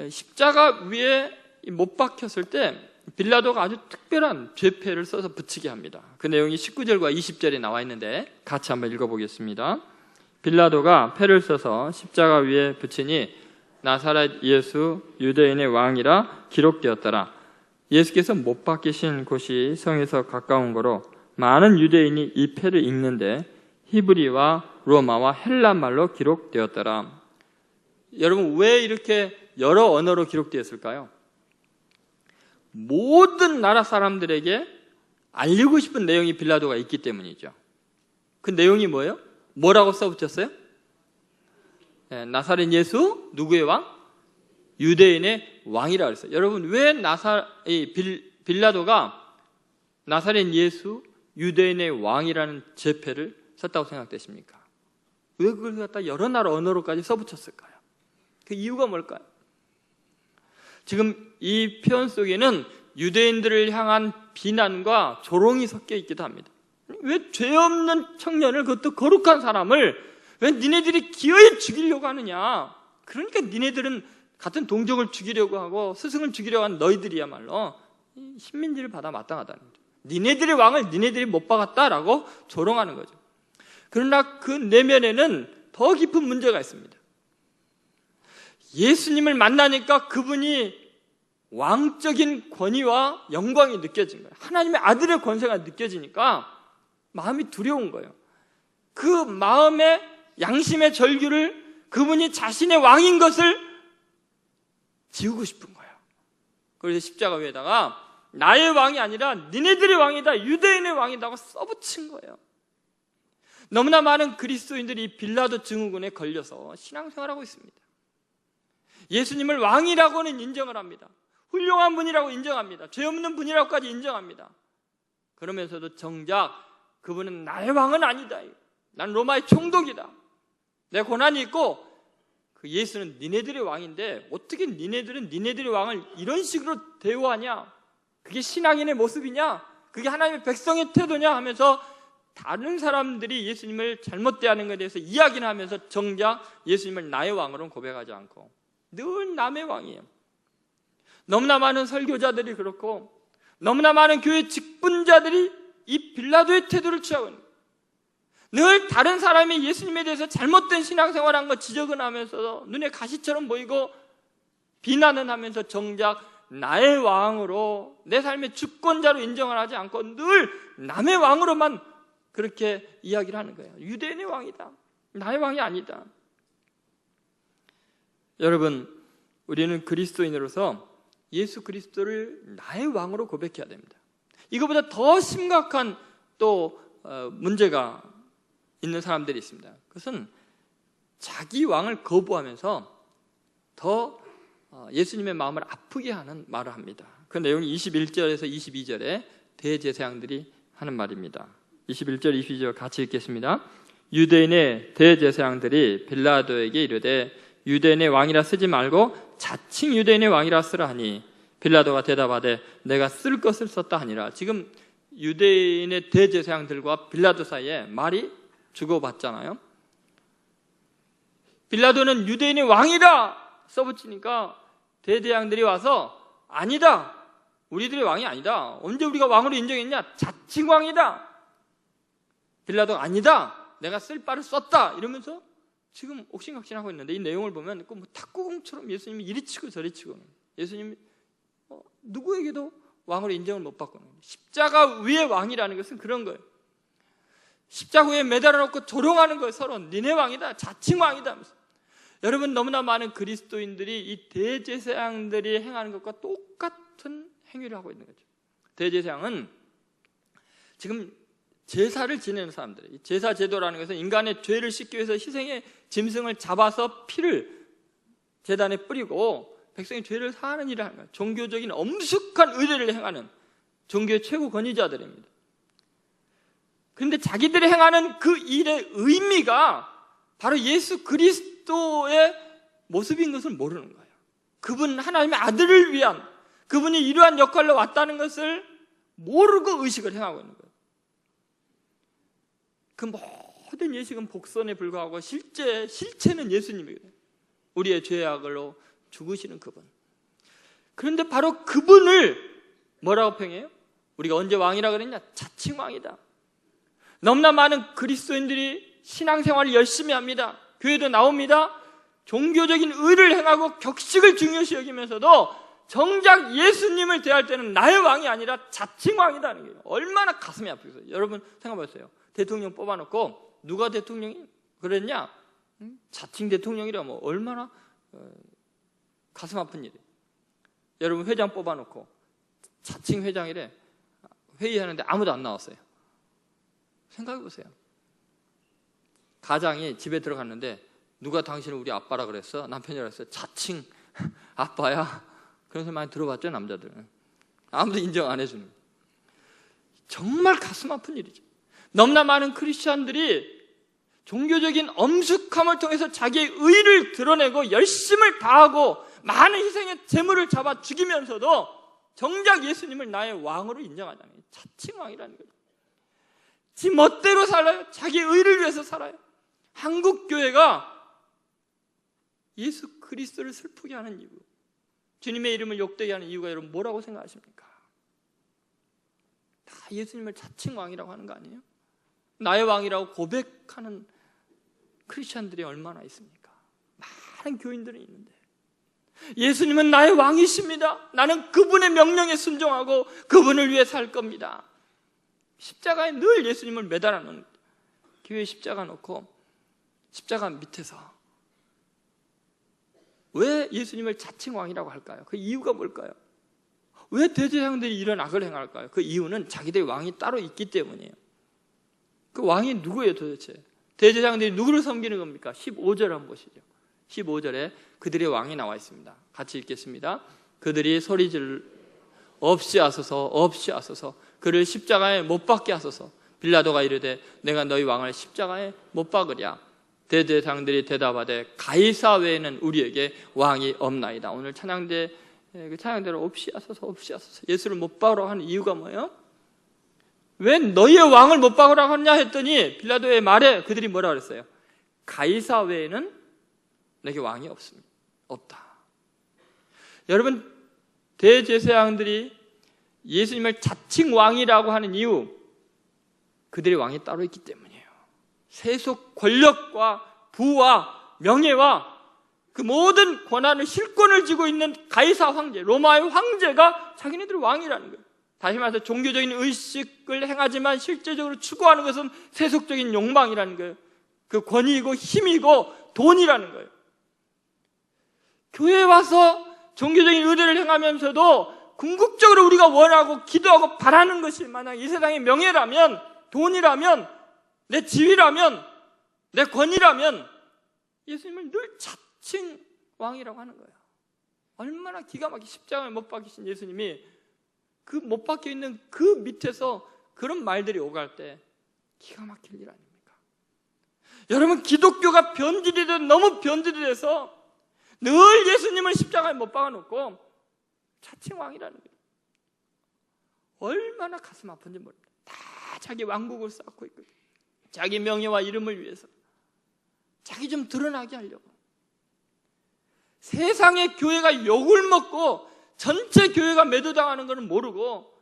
십자가 위에 못 박혔을 때 빌라도가 아주 특별한 죄패를 써서 붙이게 합니다. 그 내용이 19절과 20절에 나와 있는데 같이 한번 읽어보겠습니다. 빌라도가 패를 써서 십자가 위에 붙이니 나사렛 예수 유대인의 왕이라 기록되었더라. 예수께서 못 박히신 곳이 성에서 가까운 거로 많은 유대인이 이 패를 읽는데 히브리와 로마와 헬라 말로 기록되었더라. 여러분, 왜 이렇게 여러 언어로 기록되었을까요? 모든 나라 사람들에게 알리고 싶은 내용이 빌라도가 있기 때문이죠. 그 내용이 뭐예요? 뭐라고 써붙였어요? 나사렛 예수 누구의 왕? 유대인의 왕이라고 했어요. 여러분, 왜 빌라도가 나사렛 예수 유대인의 왕이라는 제패를 썼다고 생각되십니까? 왜 그걸 갖다 여러 나라 언어로까지 써붙였을까요? 그 이유가 뭘까요? 지금 이 표현 속에는 유대인들을 향한 비난과 조롱이 섞여 있기도 합니다. 왜 죄 없는 청년을, 그것도 거룩한 사람을 왜 니네들이 기어이 죽이려고 하느냐? 그러니까 니네들은 같은 동족을 죽이려고 하고 스승을 죽이려고 하는 너희들이야말로 신민지를 받아 마땅하다는 거죠. 니네들의 왕을 니네들이 못 박았다라고 조롱하는 거죠. 그러나 그 내면에는 더 깊은 문제가 있습니다. 예수님을 만나니까 그분이 왕적인 권위와 영광이 느껴진 거예요. 하나님의 아들의 권세가 느껴지니까 마음이 두려운 거예요. 그 마음의 양심의 절규를 그분이 자신의 왕인 것을 지우고 싶은 거예요. 그래서 십자가 위에다가 나의 왕이 아니라 니네들의 왕이다, 유대인의 왕이다고 써붙인 거예요. 너무나 많은 그리스도인들이 빌라도 증후군에 걸려서 신앙생활하고 있습니다. 예수님을 왕이라고는 인정을 합니다. 훌륭한 분이라고 인정합니다. 죄 없는 분이라고까지 인정합니다. 그러면서도 정작 그분은 나의 왕은 아니다. 난 로마의 총독이다. 내 고난이 있고 그 예수는 니네들의 왕인데 어떻게 니네들은 니네들의 왕을 이런 식으로 대우하냐? 그게 신앙인의 모습이냐? 그게 하나님의 백성의 태도냐? 하면서 다른 사람들이 예수님을 잘못 대하는 것에 대해서 이야기를 하면서 정작 예수님을 나의 왕으로는 고백하지 않고 늘 남의 왕이에요. 너무나 많은 설교자들이 그렇고 너무나 많은 교회 직분자들이 이 빌라도의 태도를 취하고 있는 거예요. 늘 다른 사람이 예수님에 대해서 잘못된 신앙생활한 거 지적은 하면서 눈에 가시처럼 보이고 비난은 하면서 정작 나의 왕으로 내 삶의 주권자로 인정을 하지 않고 늘 남의 왕으로만 그렇게 이야기를 하는 거예요. 유대인의 왕이다. 나의 왕이 아니다. 여러분, 우리는 그리스도인으로서 예수 그리스도를 나의 왕으로 고백해야 됩니다. 이거보다 더 심각한 또 문제가 있는 사람들이 있습니다. 그것은 자기 왕을 거부하면서 더 예수님의 마음을 아프게 하는 말을 합니다. 그 내용이 21절에서 22절에 대제사장들이 하는 말입니다. 21절, 22절 같이 읽겠습니다. 유대인의 대제사장들이 빌라도에게 이르되 유대인의 왕이라 쓰지 말고 자칭 유대인의 왕이라 쓰라 하니 빌라도가 대답하되 내가 쓸 것을 썼다 하니라. 지금 유대인의 대제사장들과 빌라도 사이에 말이 주고받잖아요. 빌라도는 유대인의 왕이라 써붙이니까 대제사장들이 와서 아니다. 우리들의 왕이 아니다. 언제 우리가 왕으로 인정했냐? 자칭 왕이다. 빌라도가 아니다. 내가 쓸 바를 썼다. 이러면서 지금 옥신각신하고 있는데 이 내용을 보면 뭐 탁구공처럼 예수님이 이리 치고 저리 치고 예수님이 누구에게도 왕으로 인정을 못 받고 십자가 위의 왕이라는 것은 그런 거예요. 십자가 위에 매달아 놓고 조롱하는 거예요. 서로 니네 왕이다. 자칭 왕이다 하면서. 여러분, 너무나 많은 그리스도인들이 이 대제사장들이 행하는 것과 똑같은 행위를 하고 있는 거죠. 대제사장은 지금 제사를 지내는 사람들이에요. 제사 제도라는 것은 인간의 죄를 씻기 위해서 희생의 짐승을 잡아서 피를 제단에 뿌리고 백성의 죄를 사하는 일을 하는 거예요. 종교적인 엄숙한 의례를 행하는 종교의 최고 권위자들입니다. 그런데 자기들이 행하는 그 일의 의미가 바로 예수 그리스도의 모습인 것을 모르는 거예요. 그분 하나님의 아들을 위한 그분이 이러한 역할로 왔다는 것을 모르고 의식을 행하고 있는 거예요. 그 모든 예식은 복선에 불과하고 실체는 예수님이거든요. 우리의 죄악으로 죽으시는 그분. 그런데 바로 그분을 뭐라고 평해요? 우리가 언제 왕이라 그랬냐? 자칭 왕이다. 너무나 많은 그리스도인들이 신앙생활을 열심히 합니다. 교회도 나옵니다. 종교적인 의를 행하고 격식을 중요시 여기면서도 정작 예수님을 대할 때는 나의 왕이 아니라 자칭 왕이라는 거예요. 얼마나 가슴이 아프겠어요. 여러분 생각해보세요. 대통령 뽑아놓고 누가 대통령이 그랬냐? 자칭 대통령이라 뭐 얼마나 가슴 아픈 일이에요. 여러분 회장 뽑아놓고 자칭 회장이래. 회의하는데 아무도 안 나왔어요. 생각해보세요. 가장이 집에 들어갔는데 누가 당신은 우리 아빠라 그랬어? 남편이라 그랬어요. 자칭 아빠야. 그런 소리 많이 들어봤죠, 남자들은. 아무도 인정 안 해주는. 정말 가슴 아픈 일이죠. 너무나 많은 크리스찬들이 종교적인 엄숙함을 통해서 자기의 의를 드러내고 열심을 다하고 많은 희생의 재물을 잡아 죽이면서도 정작 예수님을 나의 왕으로 인정하잖아요. 자칭 왕이라는 거죠. 지 멋대로 살아요. 자기의 의를 위해서 살아요. 한국 교회가 예수 그리스도를 슬프게 하는 이유, 주님의 이름을 욕되게 하는 이유가 여러분 뭐라고 생각하십니까? 다 예수님을 자칭 왕이라고 하는 거 아니에요? 나의 왕이라고 고백하는 크리스천들이 얼마나 있습니까? 많은 교인들이 있는데 예수님은 나의 왕이십니다. 나는 그분의 명령에 순종하고 그분을 위해 살 겁니다. 십자가에 늘 예수님을 매달아놓은 교회에 십자가 놓고 십자가 밑에서 왜 예수님을 자칭 왕이라고 할까요? 그 이유가 뭘까요? 왜 대제사장들이 이런 악을 행할까요? 그 이유는 자기들의 왕이 따로 있기 때문이에요. 그 왕이 누구예요 도대체? 대제사장들이 누구를 섬기는 겁니까? 15절 한번 보시죠. 15절에 그들의 왕이 나와 있습니다. 같이 읽겠습니다. 그들이 소리질 없이 하소서 없이 하소서 그를 십자가에 못 박게 하소서. 빌라도가 이르되 내가 너희 왕을 십자가에 못 박으랴. 대제사장들이 대답하되 가이사 외에는 우리에게 왕이 없나이다. 오늘 찬양대로 없이 하소서 없이 하소서. 예수를 못 박으라고 하는 이유가 뭐예요? 왜 너희의 왕을 못 박으라고 하냐 했더니 빌라도의 말에 그들이 뭐라 그랬어요? 가이사 외에는 내게 왕이 없다. 여러분 대제사장들이 예수님을 자칭 왕이라고 하는 이유, 그들의 왕이 따로 있기 때문이에요. 세속 권력과 부와 명예와 그 모든 권한을 실권을 쥐고 있는 가이사 황제, 로마의 황제가 자기네들 왕이라는 거예요. 다시 말해서 종교적인 의식을 행하지만 실제적으로 추구하는 것은 세속적인 욕망이라는 거예요. 그 권위이고 힘이고 돈이라는 거예요. 교회에 와서 종교적인 의례를 행하면서도 궁극적으로 우리가 원하고 기도하고 바라는 것이 만약 이 세상의 명예라면, 돈이라면, 내 지위라면, 내 권위라면 예수님을 늘 자칭 왕이라고 하는 거예요. 얼마나 기가 막히게 십자가에 못 박히신 예수님이 그 못 박혀 있는 그 밑에서 그런 말들이 오갈 때 기가 막힐 일 아닙니까? 여러분 기독교가 변질이 돼 너무 변질이 돼서 늘 예수님을 십자가에 못 박아놓고 자칭 왕이라는 거예요. 얼마나 가슴 아픈지 모릅니다. 다 자기 왕국을 쌓고 있거든요. 자기 명예와 이름을 위해서 자기 좀 드러나게 하려고. 세상의 교회가 욕을 먹고 전체 교회가 매도당하는 것은 모르고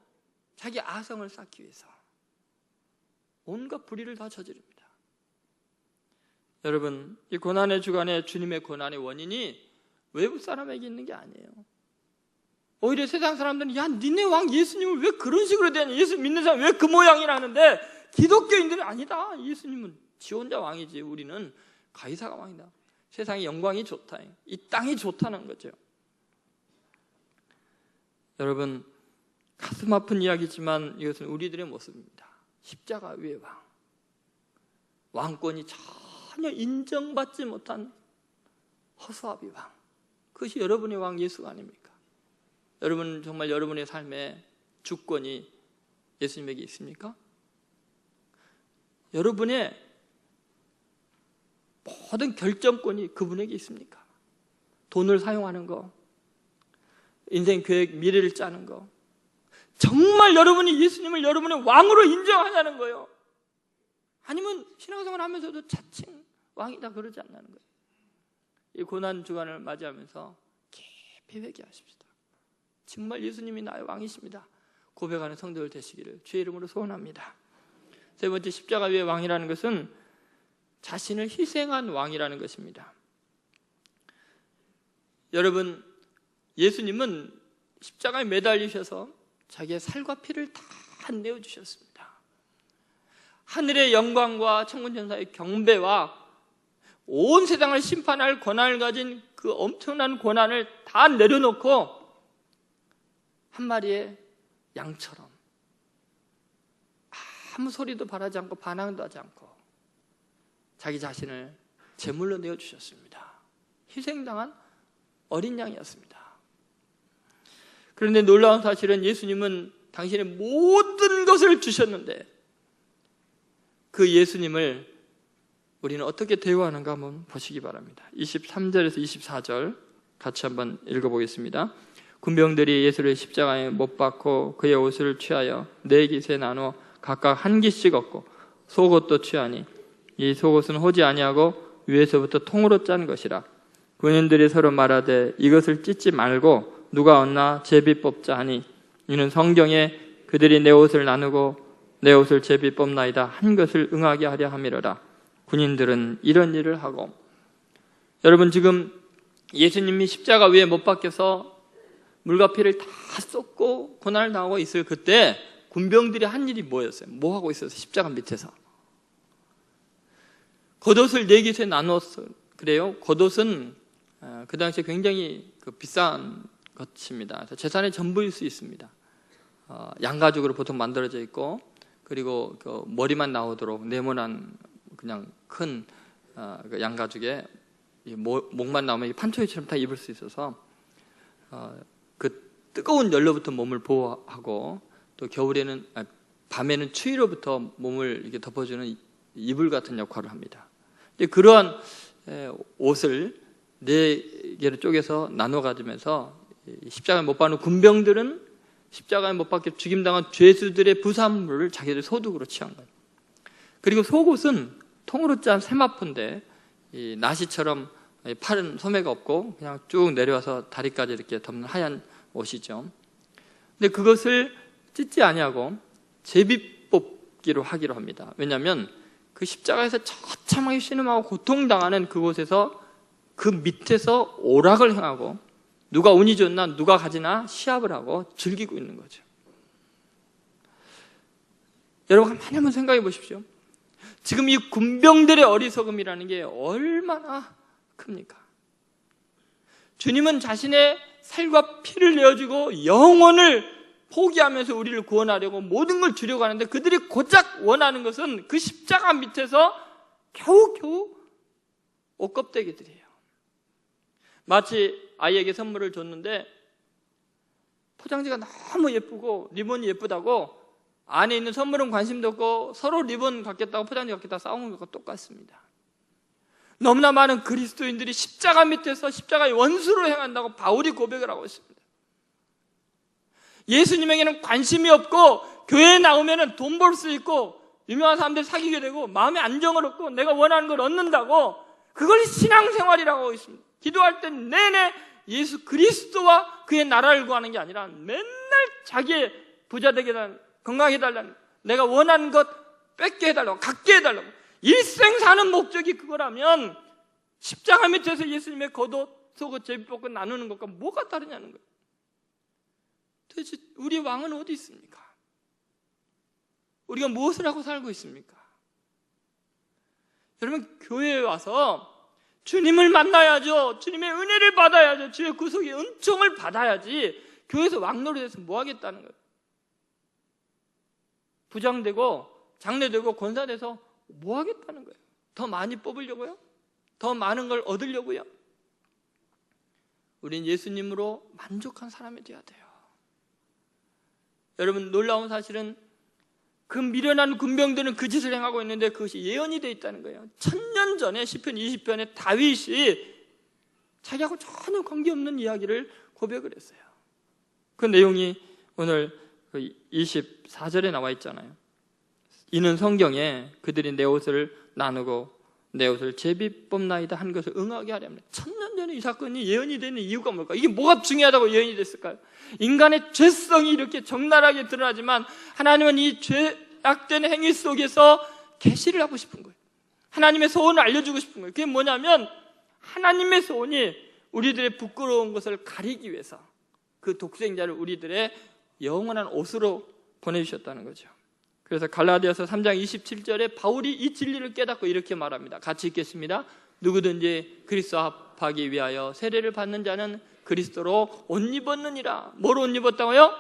자기 아성을 쌓기 위해서 온갖 불의를 다 저지릅니다. 여러분 이 고난의 주간에 주님의 고난의 원인이 외부 사람에게 있는 게 아니에요. 오히려 세상 사람들은 야 니네 왕 예수님을 왜 그런 식으로 대하냐, 예수 믿는 사람 왜 그 모양이라 하는데 기독교인들은 아니다. 예수님은 지 혼자 왕이지 우리는 가이사가 왕이다. 세상의 영광이 좋다. 이 땅이 좋다는 거죠. 여러분 가슴 아픈 이야기지만 이것은 우리들의 모습입니다. 십자가 위의 왕, 왕권이 전혀 인정받지 못한 허수아비 왕, 그것이 여러분의 왕 예수가 아닙니까? 여러분 정말 여러분의 삶에 주권이 예수님에게 있습니까? 여러분의 모든 결정권이 그분에게 있습니까? 돈을 사용하는 거, 인생 계획, 미래를 짜는 거, 정말 여러분이 예수님을 여러분의 왕으로 인정하냐는 거예요. 아니면 신앙생활 하면서도 자칭 왕이다 그러지 않냐는 거예요. 이 고난 주간을 맞이하면서 깊이 회개하십시다. 정말 예수님이 나의 왕이십니다. 고백하는 성도들 되시기를 주의 이름으로 소원합니다. 세 번째, 십자가 위의 왕이라는 것은 자신을 희생한 왕이라는 것입니다. 여러분, 예수님은 십자가에 매달리셔서 자기의 살과 피를 다 내어주셨습니다. 하늘의 영광과 천군 천사의 경배와 온 세상을 심판할 권한을 가진 그 엄청난 권한을 다 내려놓고 한 마리의 양처럼 아무 소리도 바라지 않고 반항도 하지 않고 자기 자신을 제물로 내어주셨습니다. 희생당한 어린 양이었습니다. 그런데 놀라운 사실은 예수님은 당신의 모든 것을 주셨는데 그 예수님을 우리는 어떻게 대우하는가 한번 보시기 바랍니다. 23절에서 24절 같이 한번 읽어보겠습니다. 군병들이 예수를 십자가에 못 박고 그의 옷을 취하여 네 깃에 나누어 각각 한 깃씩 얻고 속옷도 취하니 이 속옷은 호지 아니하고 위에서부터 통으로 짠 것이라. 군인들이 서로 말하되 이것을 찢지 말고 누가 얻나 제비 뽑자 하니 이는 성경에 그들이 내 옷을 나누고 내 옷을 제비 뽑나이다 한 것을 응하게 하려 함이로라. 군인들은 이런 일을 하고. 여러분, 지금 예수님이 십자가 위에 못 박혀서 물과 피를 다 쏟고 고난을 당하고 있을 그때 군병들이 한 일이 뭐였어요? 뭐 하고 있었어요? 십자가 밑에서 겉옷을 네 깃에 나누었어요. 그래요. 겉옷은 그 당시에 굉장히 비싼 것입니다. 재산의 전부일 수 있습니다. 양가죽으로 보통 만들어져 있고, 그리고 그 머리만 나오도록 네모난 그냥 큰 양가죽에 목만 나오면 판초이처럼 다 입을 수 있어서 그 뜨거운 열로부터 몸을 보호하고, 또 겨울에는 밤에는 추위로부터 몸을 이렇게 덮어주는 이불 같은 역할을 합니다. 그러한 옷을 네 개로 쪼개서 나눠 가지면서 십자가에 못 박는 군병들은 십자가에 못 박혀 죽임당한 죄수들의 부산물을 자기들 소득으로 취한 거예요. 그리고 속옷은 통으로 짠 세마포인데 이 나시처럼 팔은 소매가 없고 그냥 쭉 내려와서 다리까지 이렇게 덮는 하얀 옷이죠. 근데 그것을 찢지 아니하고 제비 뽑기로 하기로 합니다. 왜냐하면 그 십자가에서 처참하게 신음하고 고통당하는 그곳에서 그 밑에서 오락을 행하고 누가 운이 좋나 누가 가지나 시합을 하고 즐기고 있는 거죠. 여러분, 한번 생각해 보십시오. 지금 이 군병들의 어리석음이라는 게 얼마나 큽니까? 주님은 자신의 살과 피를 내어주고 영혼을 포기하면서 우리를 구원하려고 모든 걸 주려고 하는데, 그들이 고작 원하는 것은 그 십자가 밑에서 겨우겨우 옷껍데기들이에요. 마치 아이에게 선물을 줬는데 포장지가 너무 예쁘고 리본이 예쁘다고 안에 있는 선물은 관심도 없고 서로 리본 갖겠다고 포장지 갖겠다고 싸우는 것과 똑같습니다. 너무나 많은 그리스도인들이 십자가 밑에서 십자가의 원수로 행한다고 바울이 고백을 하고 있습니다. 예수님에게는 관심이 없고 교회에 나오면 돈 벌 수 있고 유명한 사람들 사귀게 되고 마음의 안정을 얻고 내가 원하는 걸 얻는다고, 그걸 신앙생활이라고 하고 있습니다. 기도할 때 내내 예수 그리스도와 그의 나라를 구하는 게 아니라 맨날 자기의 부자 되게 해달라는, 건강하게 해달라는, 내가 원하는 것 뺏게 해달라고, 갖게 해달라고, 일생 사는 목적이 그거라면 십자가 밑에서 예수님의 겉옷, 속옷, 제비 뽑고 나누는 것과 뭐가 다르냐는 거예요. 도대체 우리 왕은 어디 있습니까? 우리가 무엇을 하고 살고 있습니까? 여러분, 교회에 와서 주님을 만나야죠. 주님의 은혜를 받아야죠. 주의 구속의 은총을 받아야지 교회에서 왕노릇해서 뭐 하겠다는 거예요. 부장되고 장례되고 권사돼서 뭐 하겠다는 거예요. 더 많이 뽑으려고요? 더 많은 걸 얻으려고요? 우린 예수님으로 만족한 사람이 되어야 돼요. 여러분, 놀라운 사실은 그 미련한 군병들은 그 짓을 행하고 있는데 그것이 예언이 되어 있다는 거예요. 1000년 전에 시편 20편에 다윗이 자기하고 전혀 관계없는 이야기를 고백을 했어요. 그 내용이 오늘 24절에 나와 있잖아요. 이는 성경에 그들이 내 옷을 나누고 내 옷을 제비 뽑나이다 한 것을 응하게 하려 합니다. 1000년 전에 이 사건이 예언이 되는 이유가 뭘까? 이게 뭐가 중요하다고 예언이 됐을까요? 인간의 죄성이 이렇게 적나라하게 드러나지만 하나님은 이 죄악된 행위 속에서 계시를 하고 싶은 거예요. 하나님의 소원을 알려주고 싶은 거예요. 그게 뭐냐면 하나님의 소원이 우리들의 부끄러운 것을 가리기 위해서 그 독생자를 우리들의 영원한 옷으로 보내주셨다는 거죠. 그래서 갈라디아서 3장 27절에 바울이 이 진리를 깨닫고 이렇게 말합니다. 같이 읽겠습니다. 누구든지 그리스도 합하기 위하여 세례를 받는 자는 그리스도로 옷 입었느니라. 뭐로 옷 입었다고요?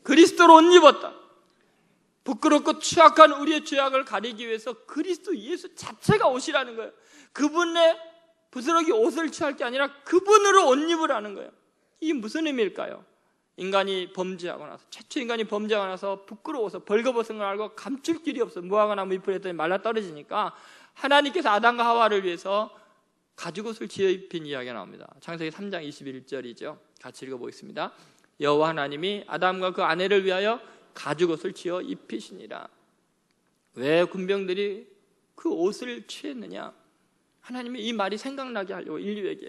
그리스도로 옷 입었다. 부끄럽고 추악한 우리의 죄악을 가리기 위해서 그리스도 예수 자체가 옷이라는 거예요. 그분의 부스러기 옷을 취할 게 아니라 그분으로 옷 입으라는 거예요. 이게 무슨 의미일까요? 인간이 범죄하고 나서, 최초 인간이 범죄하고 나서 부끄러워서 벌거벗은 걸 알고 감출 길이 없어 무화과 나무 잎을 했더니 말라 떨어지니까 하나님께서 아담과 하와를 위해서 가죽옷을 지어 입힌 이야기가 나옵니다. 창세기 3장 21절이죠. 같이 읽어보겠습니다. 여호와 하나님이 아담과 그 아내를 위하여 가죽옷을 지어 입히시니라. 왜 군병들이 그 옷을 취했느냐? 하나님이 이 말이 생각나게 하려고 인류에게.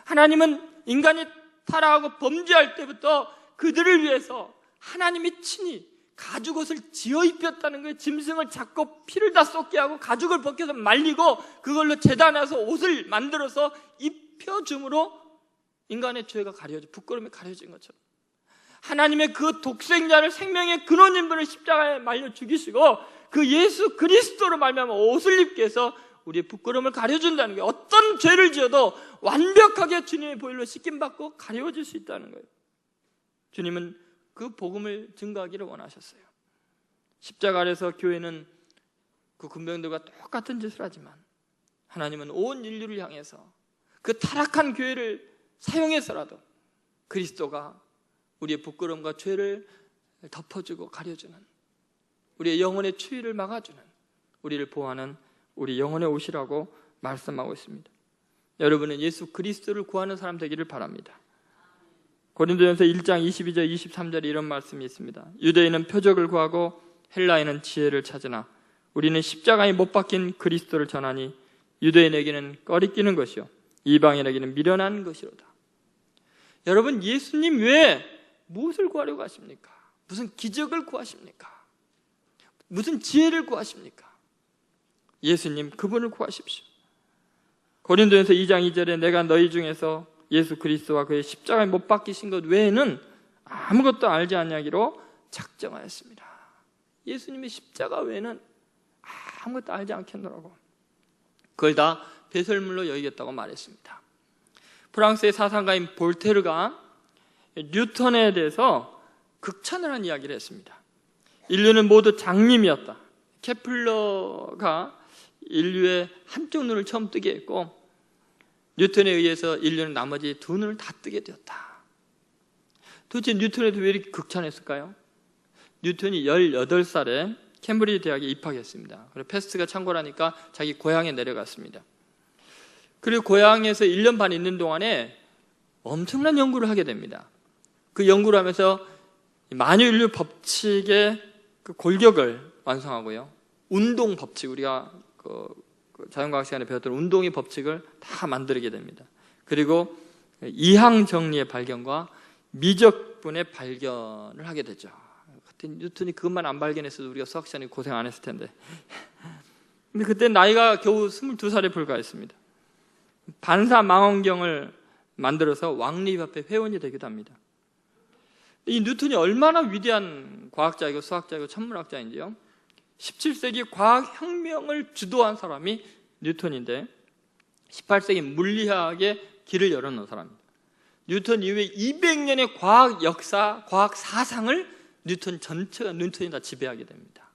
하나님은 인간이 타락하고 범죄할 때부터 그들을 위해서 하나님이 친히 가죽옷을 지어 입혔다는 거예요. 짐승을 잡고 피를 다 쏟게 하고 가죽을 벗겨서 말리고 그걸로 제단해서 옷을 만들어서 입혀줌으로 인간의 죄가 가려져, 부끄러움이 가려진 것처럼 하나님의 그 독생자를 생명의 근원인 분을 십자가에 말려 죽이시고 그 예수 그리스도로 말미암아 옷을 입게 해서 우리의 부끄러움을 가려준다는 거예요. 어떤 죄를 지어도 완벽하게 주님의 보혈로 씻김받고 가려질 수 있다는 거예요. 주님은 그 복음을 증거하기를 원하셨어요. 십자가 아래서 교회는 그 군병들과 똑같은 짓을 하지만 하나님은 온 인류를 향해서 그 타락한 교회를 사용해서라도 그리스도가 우리의 부끄러움과 죄를 덮어주고 가려주는, 우리의 영혼의 추위를 막아주는, 우리를 보호하는 우리 영혼의 옷이라고 말씀하고 있습니다. 여러분은 예수 그리스도를 구하는 사람 되기를 바랍니다. 고린도전서 1장 22절 23절에 이런 말씀이 있습니다. 유대인은 표적을 구하고 헬라인은 지혜를 찾으나 우리는 십자가에 못 박힌 그리스도를 전하니 유대인에게는 꺼리끼는 것이요 이방인에게는 미련한 것이로다. 여러분, 예수님 외에 무엇을 구하려고 하십니까? 무슨 기적을 구하십니까? 무슨 지혜를 구하십니까? 예수님 그분을 구하십시오. 고린도전서 2장 2절에 내가 너희 중에서 예수 그리스도와 그의 십자가에 못 박히신 것 외에는 아무것도 알지 않냐기로 작정하였습니다. 예수님의 십자가 외에는 아무것도 알지 않겠노라고 그걸 다 배설물로 여기겠다고 말했습니다. 프랑스의 사상가인 볼테르가 뉴턴에 대해서 극찬을 한 이야기를 했습니다. 인류는 모두 장님이었다. 케플러가 인류의 한쪽 눈을 처음 뜨게 했고 뉴턴에 의해서 인류는 나머지 두 눈을 다 뜨게 되었다. 도대체 뉴턴에도 왜 이렇게 극찬했을까요? 뉴턴이 18살에 캠브리지 대학에 입학했습니다. 그리고 패스트가 창궐하니까 자기 고향에 내려갔습니다. 그리고 고향에서 1년 반 있는 동안에 엄청난 연구를 하게 됩니다. 그 연구를 하면서 만유인류 법칙의 그 골격을 완성하고요, 운동 법칙, 우리가 그 자연과학 시간에 배웠던 운동의 법칙을 다 만들게 됩니다. 그리고 이항 정리의 발견과 미적분의 발견을 하게 되죠. 그때 뉴턴이 그것만 안 발견했어도 우리가 수학 시간에 고생 안 했을 텐데. 근데 그때 나이가 겨우 22살에 불과했습니다. 반사망원경을 만들어서 왕립 앞에 회원이 되기도 합니다. 이 뉴턴이 얼마나 위대한 과학자이고 수학자이고 천문학자인지요, 17세기 과학혁명을 주도한 사람이 뉴턴인데 18세기 물리학의 길을 열어놓은 사람입니다. 뉴턴 이후에 200년의 과학 역사, 과학 사상을 뉴턴 전체가 뉴턴이 다 지배하게 됩니다.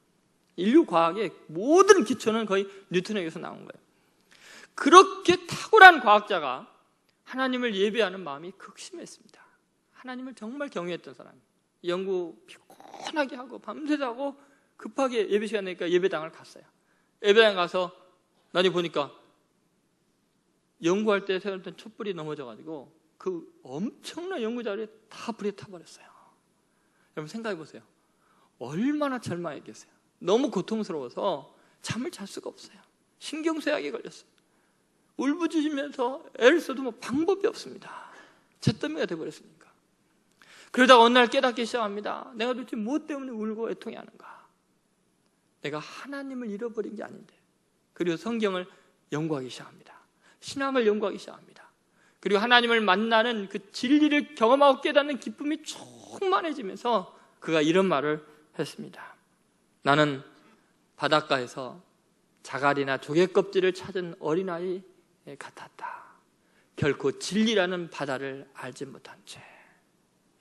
인류 과학의 모든 기초는 거의 뉴턴에게서 나온 거예요. 그렇게 탁월한 과학자가 하나님을 예배하는 마음이 극심했습니다. 하나님을 정말 경외했던 사람이에요. 연구 피곤하게 하고 밤새도 하고 급하게 예배 시간 되니까 예배당을 갔어요. 예배당 가서 나중에 보니까 연구할 때 세웠던 촛불이 넘어져가지고 그 엄청난 연구 자료에 다 불이 타버렸어요. 여러분 생각해 보세요. 얼마나 절망했겠어요. 너무 고통스러워서 잠을 잘 수가 없어요. 신경쇠약에 걸렸어요. 울부짖으면서 애를 써도 뭐 방법이 없습니다. 잿더미가 돼버렸으니까. 그러다가 어느 날 깨닫기 시작합니다. 내가 도대체 무엇 때문에 울고 애통해하는가? 내가 하나님을 잃어버린 게 아닌데. 그리고 성경을 연구하기 시작합니다. 신앙을 연구하기 시작합니다. 그리고 하나님을 만나는 그 진리를 경험하고 깨닫는 기쁨이 충만해지면서 그가 이런 말을 했습니다. 나는 바닷가에서 자갈이나 조개껍질을 찾은 어린아이 같았다. 결코 진리라는 바다를 알지 못한 채.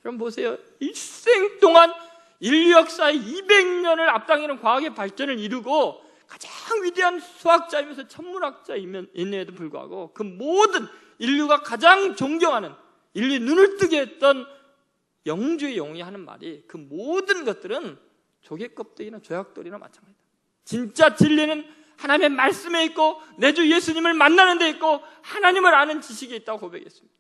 여러분 보세요. 일생 동안 인류 역사의 200년을 앞당기는 과학의 발전을 이루고 가장 위대한 수학자이면서 천문학자임에도 불구하고 그 모든 인류가 가장 존경하는, 인류의 눈을 뜨게 했던 영주의 영웅이 하는 말이, 그 모든 것들은 조개껍데기나 조약돌이나 마찬가지다. 진짜 진리는 하나님의 말씀에 있고 내 주 예수님을 만나는 데 있고 하나님을 아는 지식에 있다고 고백했습니다.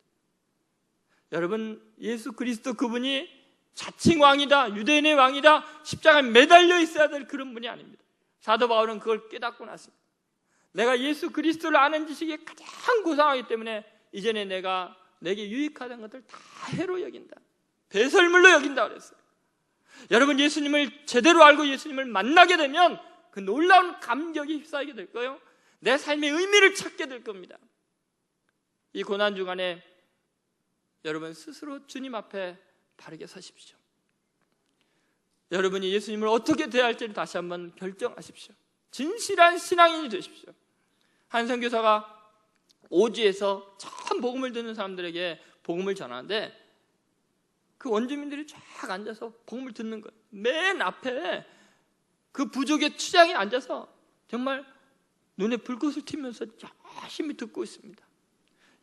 여러분, 예수 그리스도 그분이 자칭 왕이다, 유대인의 왕이다, 십자가에 매달려 있어야 될 그런 분이 아닙니다. 사도 바울은 그걸 깨닫고 났습니다. 내가 예수 그리스도를 아는 지식이 가장 고상하기 때문에 이전에 내가 내게 유익하던 것들 다 해로 여긴다, 배설물로 여긴다 그랬어요. 여러분 예수님을 제대로 알고 예수님을 만나게 되면 그 놀라운 감격에 휩싸이게 될 거예요. 내 삶의 의미를 찾게 될 겁니다. 이 고난 주간에 여러분 스스로 주님 앞에 바르게 서십시오. 여러분이 예수님을 어떻게 대할지를 다시 한번 결정하십시오. 진실한 신앙인이 되십시오. 한 선교사가 오지에서 처음 복음을 듣는 사람들에게 복음을 전하는데 그 원주민들이 쫙 앉아서 복음을 듣는 거예요. 맨 앞에 그 부족의 추장에 앉아서 정말 눈에 불꽃을 튀면서 열심히 듣고 있습니다.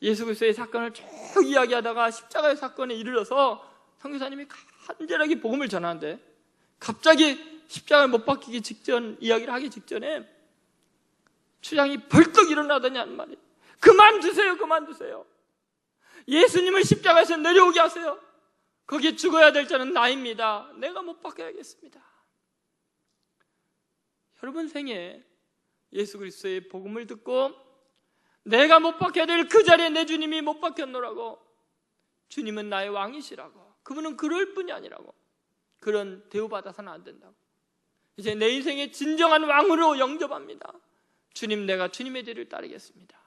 예수 그리스도의 사건을 쭉 이야기하다가 십자가의 사건에 이르러서 선교사님이 간절하게 복음을 전하는데 갑자기 십자가에 못 박히기 직전 이야기를 하기 직전에 추장이 벌떡 일어나더니 하는 말이 그만두세요. 그만두세요. 예수님을 십자가에서 내려오게 하세요. 거기에 죽어야 될 자는 나입니다. 내가 못 박혀야겠습니다. 여러분 생에 예수 그리스도의 복음을 듣고 내가 못 박혀야 될 그 자리에 내 주님이 못 박혔노라고, 주님은 나의 왕이시라고, 그분은 그럴 뿐이 아니라고, 그런 대우받아서는 안 된다고, 이제 내 인생의 진정한 왕으로 영접합니다. 주님, 내가 주님의 뒤를 따르겠습니다.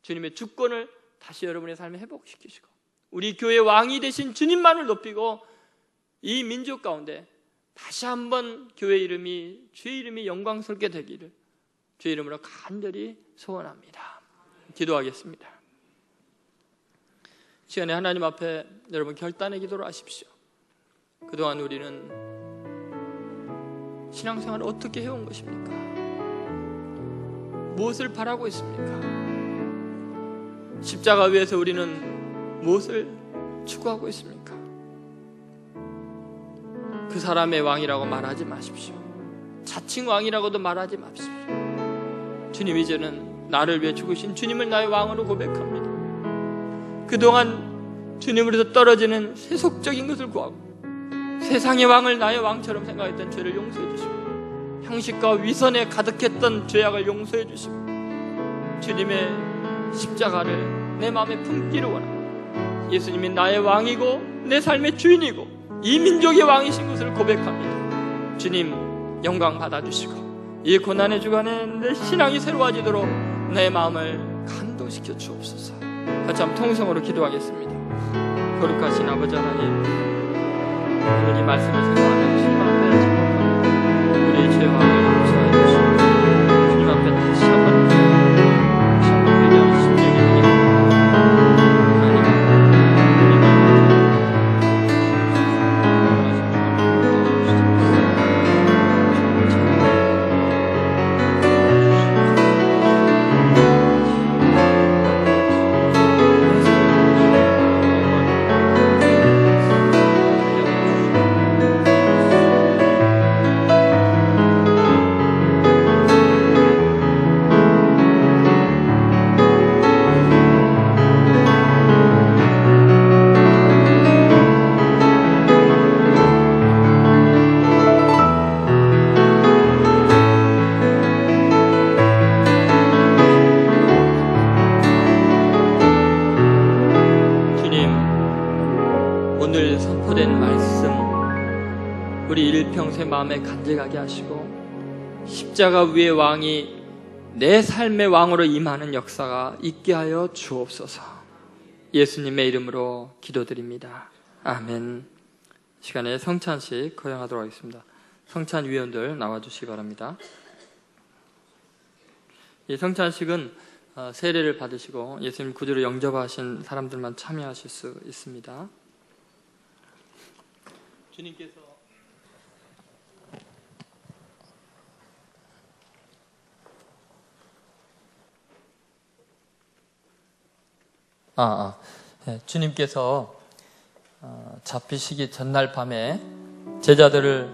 주님의 주권을 다시 여러분의 삶에 회복시키시고 우리 교회 왕이 되신 주님만을 높이고 이 민족 가운데 다시 한번 교회 이름이, 주의 이름이 영광스럽게 되기를 주의 이름으로 간절히 소원합니다. 기도하겠습니다. 시간에 하나님 앞에 여러분 결단의 기도를 하십시오. 그동안 우리는 신앙생활을 어떻게 해온 것입니까? 무엇을 바라고 있습니까? 십자가 위에서 우리는 무엇을 추구하고 있습니까? 그 사람의 왕이라고 말하지 마십시오. 자칭 왕이라고도 말하지 마십시오. 주님, 이제는 나를 위해 죽으신 주님을 나의 왕으로 고백합니다. 그동안 주님으로부터 떨어지는 세속적인 것을 구하고 세상의 왕을 나의 왕처럼 생각했던 죄를 용서해 주시고 형식과 위선에 가득했던 죄악을 용서해 주시고 주님의 십자가를 내 마음에 품기를 원합니다. 예수님이 나의 왕이고 내 삶의 주인이고 이 민족의 왕이신 것을 고백합니다. 주님, 영광 받아주시고 이 고난의 주간에 내 신앙이 새로워지도록 내 마음을 감동시켜 주옵소서. 같이 한번 통성으로 기도하겠습니다. 거룩하신 아버지 하나님, 오늘 이 말씀을 생각하며 주님 앞에 전복합니다. 우리의 죄와 용서해 주시고 주님 앞에 다시 한번 회개하는 심령이 되게 하나님 일평생 마음에 간직하게 하시고 십자가 위의 왕이 내 삶의 왕으로 임하는 역사가 있게 하여 주옵소서. 예수님의 이름으로 기도드립니다. 아멘. 시간에 성찬식 허용하도록 하겠습니다. 성찬 위원들 나와주시기 바랍니다. 이 성찬식은 세례를 받으시고 예수님 구주로 영접하신 사람들만 참여하실 수 있습니다. 주님께서 주님께서 잡히시기 전날 밤에 제자들을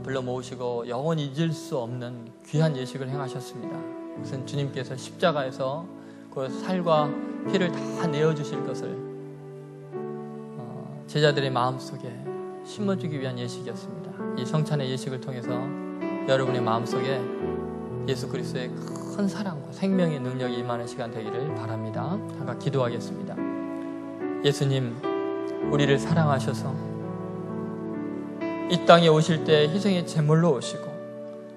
불러 모으시고 영원히 잊을 수 없는 귀한 예식을 행하셨습니다. 그것은 주님께서 십자가에서 그 살과 피를 다 내어주실 것을 제자들의 마음속에 심어주기 위한 예식이었습니다. 이 성찬의 예식을 통해서 여러분의 마음속에 예수 그리스도의 큰 사랑과 생명의 능력이 임하는 시간 되기를 바랍니다. 함께 기도하겠습니다. 예수님, 우리를 사랑하셔서 이 땅에 오실 때 희생의 제물로 오시고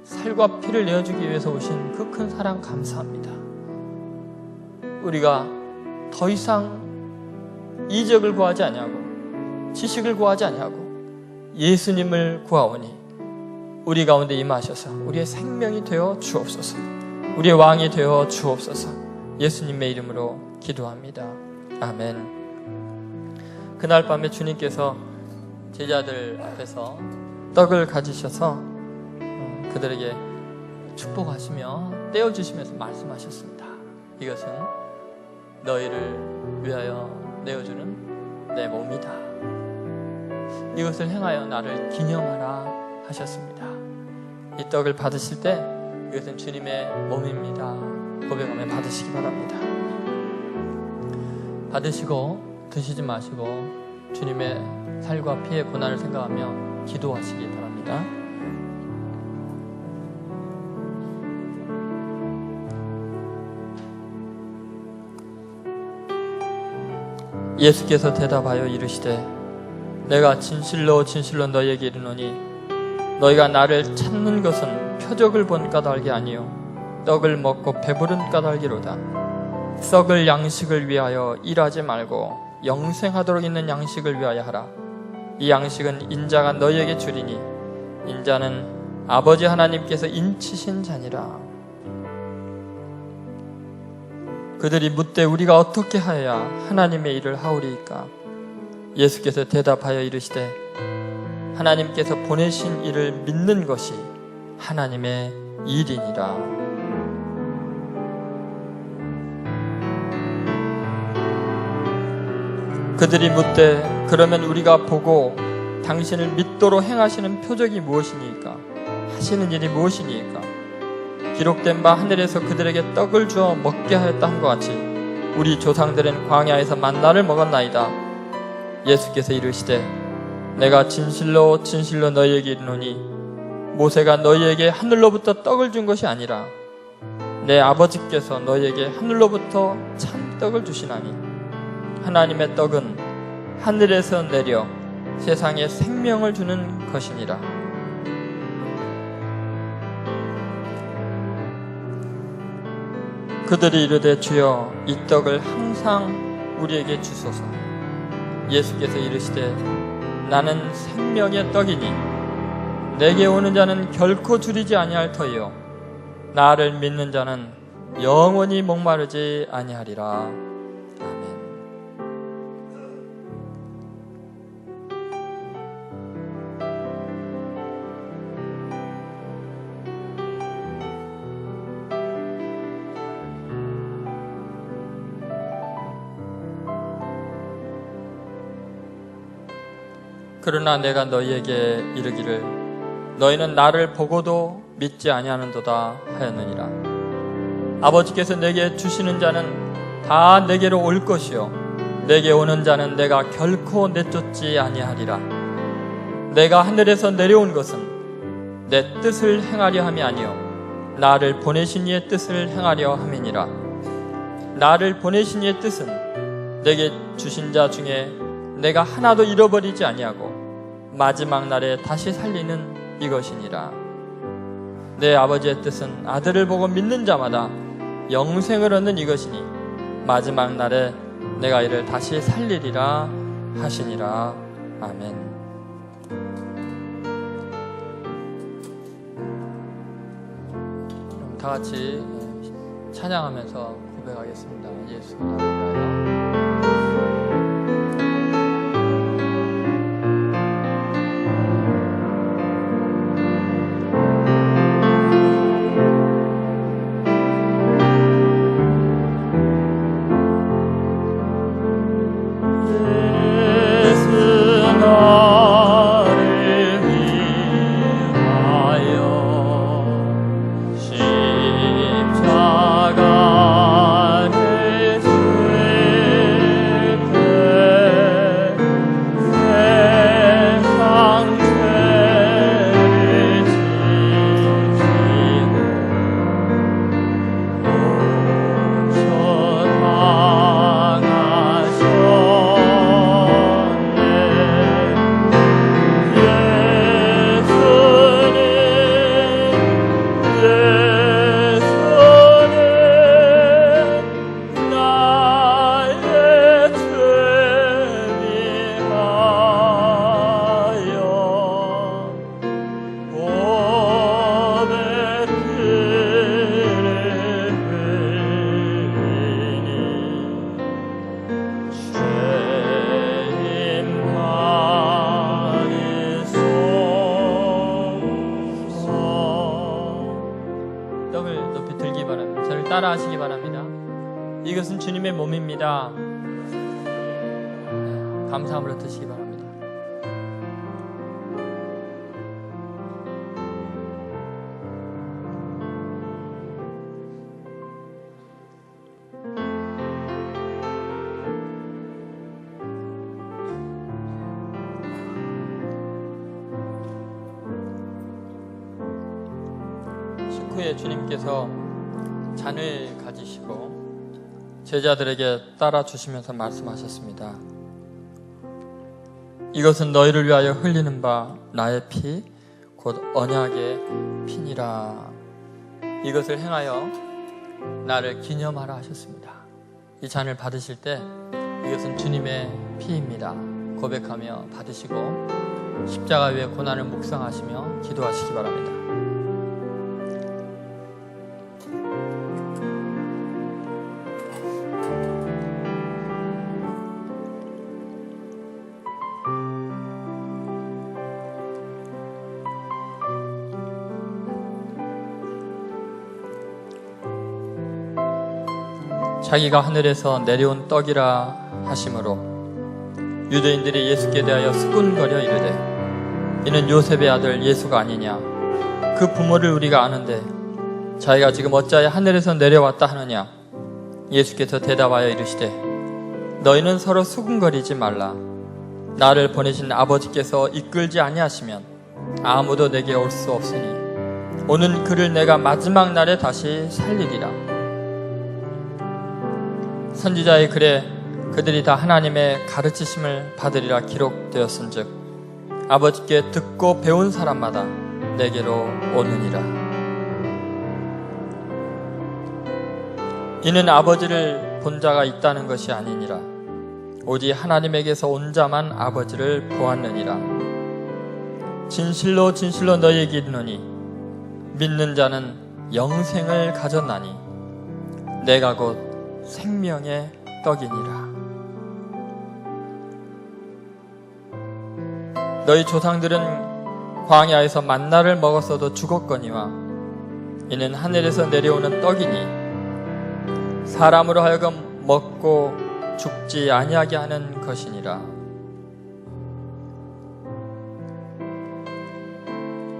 살과 피를 내어주기 위해서 오신 그 큰 사랑 감사합니다. 우리가 더 이상 이적을 구하지 아니하고 지식을 구하지 아니하고 예수님을 구하오니 우리 가운데 임하셔서 우리의 생명이 되어 주옵소서. 우리의 왕이 되어 주옵소서. 예수님의 이름으로 기도합니다. 아멘. 그날 밤에 주님께서 제자들 앞에서 떡을 가지셔서 그들에게 축복하시며 떼어주시면서 말씀하셨습니다. 이것은 너희를 위하여 내어주는 내 몸이다. 이것을 행하여 나를 기념하라 하셨습니다. 이 떡을 받으실 때 이것은 주님의 몸입니다 고백하며 받으시기 바랍니다. 받으시고 드시지 마시고 주님의 살과 피의 고난을 생각하며 기도하시기 바랍니다. 예수께서 대답하여 이르시되 내가 진실로 진실로 너희에게 이르노니 너희가 나를 찾는 것은 표적을 본 까닭이 아니요 떡을 먹고 배부른 까닭이로다. 썩을 양식을 위하여 일하지 말고 영생하도록 있는 양식을 위하여 하라. 이 양식은 인자가 너희에게 주리니 인자는 아버지 하나님께서 인치신 자니라. 그들이 묻되 우리가 어떻게 하여야 하나님의 일을 하오리이까? 예수께서 대답하여 이르시되 하나님께서 보내신 일을 믿는 것이 하나님의 일이니라. 그들이 묻되 그러면 우리가 보고 당신을 믿도록 행하시는 표적이 무엇이니까? 하시는 일이 무엇이니까? 기록된 바 하늘에서 그들에게 떡을 주어 먹게 하였다 함과 같이 우리 조상들은 광야에서 만나를 먹었나이다. 예수께서 이르시되 내가 진실로 진실로 너희에게 이르노니 모세가 너희에게 하늘로부터 떡을 준 것이 아니라 내 아버지께서 너희에게 하늘로부터 참 떡을 주시나니 하나님의 떡은 하늘에서 내려 세상에 생명을 주는 것이니라. 그들이 이르되 주여 이 떡을 항상 우리에게 주소서. 예수께서 이르시되 나는 생명의 떡이니 내게 오는 자는 결코 줄이지 아니할 터이요 나를 믿는 자는 영원히 목마르지 아니하리라. 아멘. 그러나 내가 너희에게 이르기를 너희는 나를 보고도 믿지 아니하는도다 하였느니라. 아버지께서 내게 주시는 자는 다 내게로 올 것이요 내게 오는 자는 내가 결코 내쫓지 아니하리라. 내가 하늘에서 내려온 것은 내 뜻을 행하려 함이 아니요 나를 보내신 이의 뜻을 행하려 함이니라. 나를 보내신 이의 뜻은 내게 주신 자 중에 내가 하나도 잃어버리지 아니하고 마지막 날에 다시 살리는 이것이니라. 내 아버지의 뜻은 아들을 보고 믿는 자마다 영생을 얻는 이것이니 마지막 날에 내가 이를 다시 살리리라 하시니라. 아멘. 그럼 다 같이 찬양하면서 고백하겠습니다. 예수 나를 위하여. 십자가를 주님의 몸입니다. 감사함으로 드시기 바랍니다. 식후에 주님께서 잔을 가지시고 제자들에게 따라 주시면서 말씀하셨습니다. 이것은 너희를 위하여 흘리는 바 나의 피 곧 언약의 피니라. 이것을 행하여 나를 기념하라 하셨습니다. 이 잔을 받으실 때 이것은 주님의 피입니다 고백하며 받으시고 십자가 위에 고난을 묵상하시며 기도하시기 바랍니다. 자기가 하늘에서 내려온 떡이라 하심으로 유대인들이 예수께 대하여 수군거려 이르되 이는 요셉의 아들 예수가 아니냐. 그 부모를 우리가 아는데 자기가 지금 어찌하여 하늘에서 내려왔다 하느냐. 예수께서 대답하여 이르시되 너희는 서로 수군거리지 말라. 나를 보내신 아버지께서 이끌지 아니하시면 아무도 내게 올 수 없으니 오는 그를 내가 마지막 날에 다시 살리리라. 선지자의 글에 그들이 다 하나님의 가르치심을 받으리라 기록되었은즉 아버지께 듣고 배운 사람마다 내게로 오느니라. 이는 아버지를 본 자가 있다는 것이 아니니라. 오직 하나님에게서 온 자만 아버지를 보았느니라. 진실로 진실로 너희에게 이르노니 믿는 자는 영생을 가졌나니 내가 곧 생명의 떡이니라. 너희 조상들은 광야에서 만나를 먹었어도 죽었거니와 이는 하늘에서 내려오는 떡이니 사람으로 하여금 먹고 죽지 아니하게 하는 것이니라.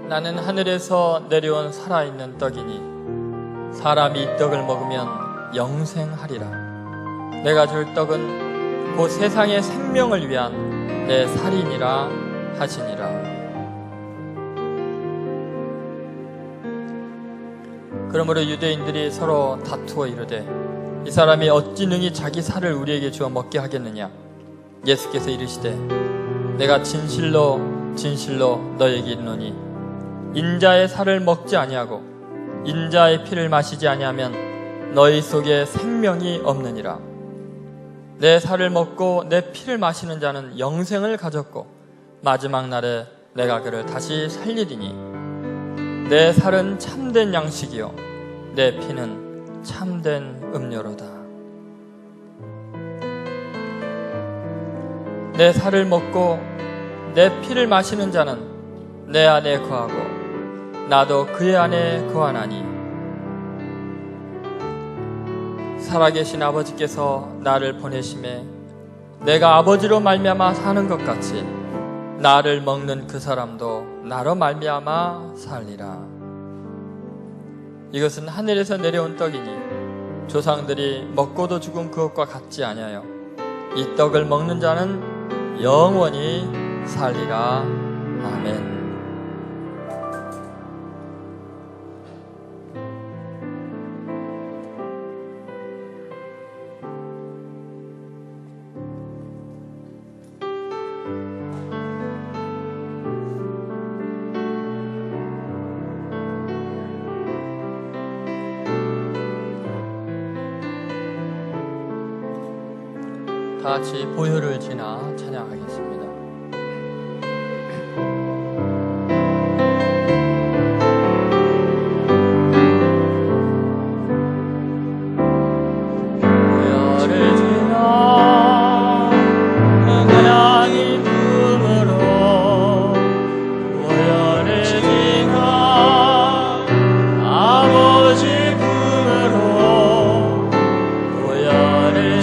나는 하늘에서 내려온 살아있는 떡이니 사람이 이 떡을 먹으면 영생하리라. 내가 줄 떡은 곧 세상의 생명을 위한 내 살이니라 하시니라. 그러므로 유대인들이 서로 다투어 이르되 이 사람이 어찌 능히 자기 살을 우리에게 주어 먹게 하겠느냐. 예수께서 이르시되 내가 진실로 진실로 너에게 이르노니 인자의 살을 먹지 아니하고 인자의 피를 마시지 아니하면 너희 속에 생명이 없느니라. 내 살을 먹고 내 피를 마시는 자는 영생을 가졌고 마지막 날에 내가 그를 다시 살리리니 내 살은 참된 양식이요 내 피는 참된 음료로다. 내 살을 먹고 내 피를 마시는 자는 내 안에 거하고 나도 그의 안에 거하나니 살아계신 아버지께서 나를 보내심에 내가 아버지로 말미암아 사는 것 같이 나를 먹는 그 사람도 나로 말미암아 살리라. 이것은 하늘에서 내려온 떡이니 조상들이 먹고도 죽은 그것과 같지 아니하여 이 떡을 먹는 자는 영원히 살리라. 아멘. 다 같이 보혈을 지나 찬양하겠습니다. 보혈을 지나 하나님 품으로 보혈을 지나 아버지 품으로 보혈을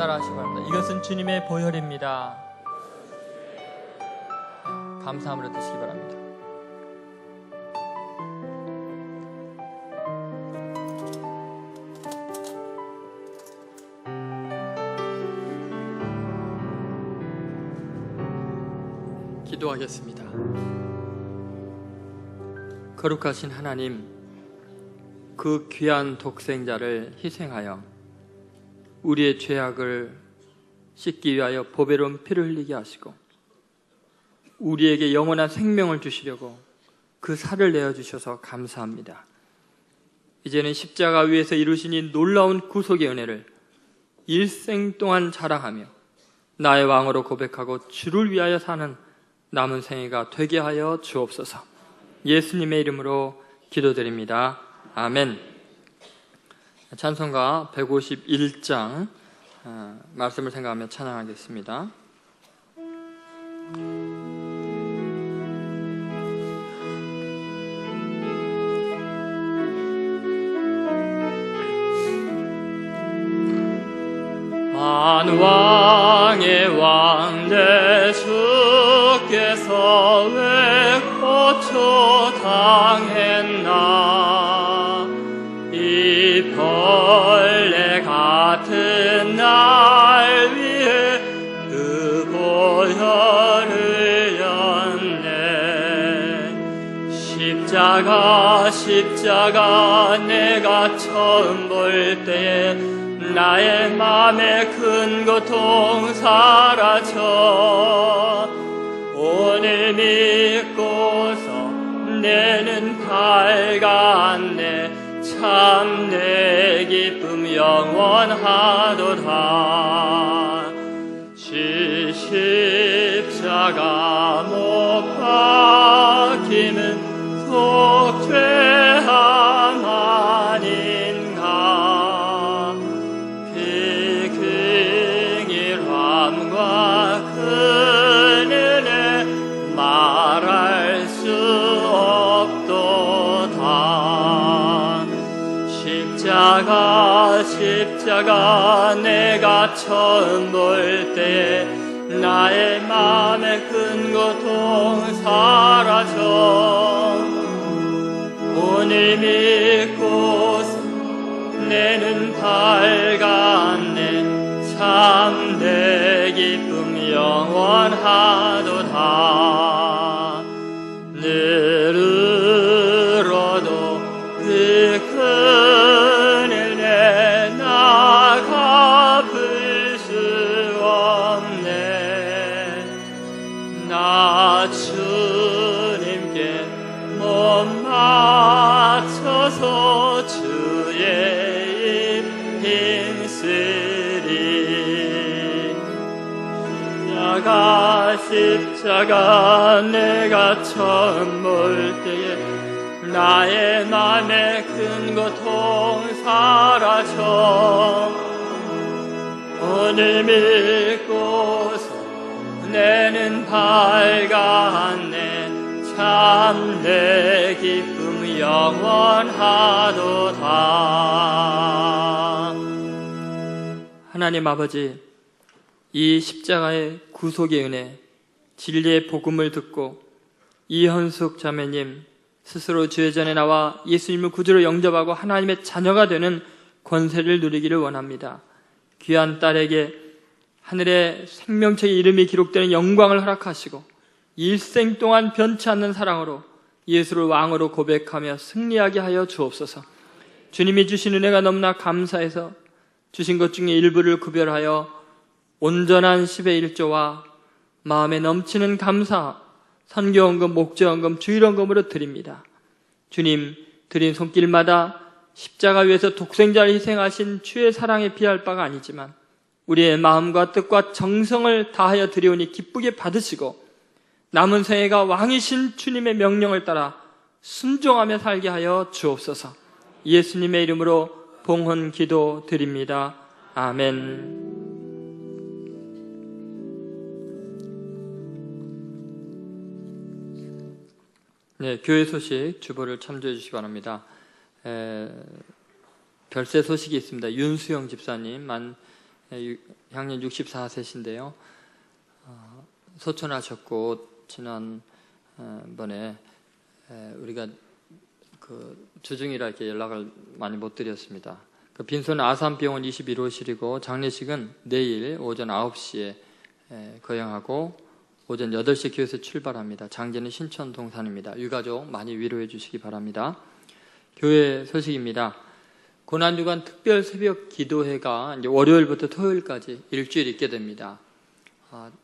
따라하시기 바랍니다. 이것은 주님의 보혈입니다. 감사함으로 드시기 바랍니다. 기도하겠습니다. 거룩하신 하나님, 그 귀한 독생자를 희생하여 우리의 죄악을 씻기 위하여 보배로운 피를 흘리게 하시고 우리에게 영원한 생명을 주시려고 그 살을 내어주셔서 감사합니다. 이제는 십자가 위에서 이루신 이 놀라운 구속의 은혜를 일생 동안 자랑하며 나의 왕으로 고백하고 주를 위하여 사는 남은 생애가 되게 하여 주옵소서. 예수님의 이름으로 기도드립니다. 아멘. 찬송가 151장 말씀을 생각하며 찬양하겠습니다. 만왕의 왕 대주께서 왜 고초당했나. 이 벌레 같은 날 위해 그 보혈을 흘렸네. 십자가 내가 처음 볼 때에 나의 맘에 큰 고통 사라져. 오늘 믿고서 내는 밝았네. 참 내 기쁨 영원하도다. 십자가 못 박힘은 속죄함 아닌가. 긍휼함과 큰 은혜 말할 수 없도다. 십자가 내가 처음 볼 때 나의 마음에 큰 고통 사라져. 오늘 믿고서 내는 밝았네. 참 내 기쁨 영원하도다. 늘 울어도 그 큰 은혜 나 갚을 수 없네. 나 주님께 몸 맞춰서 주의 입 힘쓰리. 십자가 내가 처음 볼 때에 나의 맘에 큰 고통 사라져. 오늘 믿고서 내는 밝았네. 참 내 기쁨 영원하도다. 하나님 아버지, 이 십자가의 구속의 은혜, 진리의 복음을 듣고 이현숙 자매님 스스로 주의 전에 나와 예수님을 구주로 영접하고 하나님의 자녀가 되는 권세를 누리기를 원합니다. 귀한 딸에게 하늘의 생명책의 이름이 기록되는 영광을 허락하시고 일생 동안 변치 않는 사랑으로 예수를 왕으로 고백하며 승리하게 하여 주옵소서. 주님이 주신 은혜가 너무나 감사해서 주신 것 중에 일부를 구별하여 온전한 10의 1조와 마음에 넘치는 감사, 선교헌금, 목재헌금, 주일헌금으로 드립니다. 주님, 드린 손길마다 십자가 위에서 독생자를 희생하신 주의 사랑에 비할 바가 아니지만 우리의 마음과 뜻과 정성을 다하여 드리오니 기쁘게 받으시고 남은 생애가 왕이신 주님의 명령을 따라 순종하며 살게 하여 주옵소서. 예수님의 이름으로 봉헌 기도 드립니다. 아멘. 네, 교회 소식 주보를 참조해 주시기 바랍니다. 별세 소식이 있습니다. 윤수영 집사님 만 향년 64세신데요. 소천하셨고 지난번에 우리가 그 주중이라 이렇게 연락을 많이 못 드렸습니다. 그 빈소는 아산병원 21호실이고 장례식은 내일 오전 9시에 거행하고 오전 8시 교회에서 출발합니다. 장제는 신천 동산입니다. 유가족 많이 위로해 주시기 바랍니다. 교회 소식입니다. 고난주간 특별 새벽 기도회가 이제 월요일부터 토요일까지 일주일 있게 됩니다.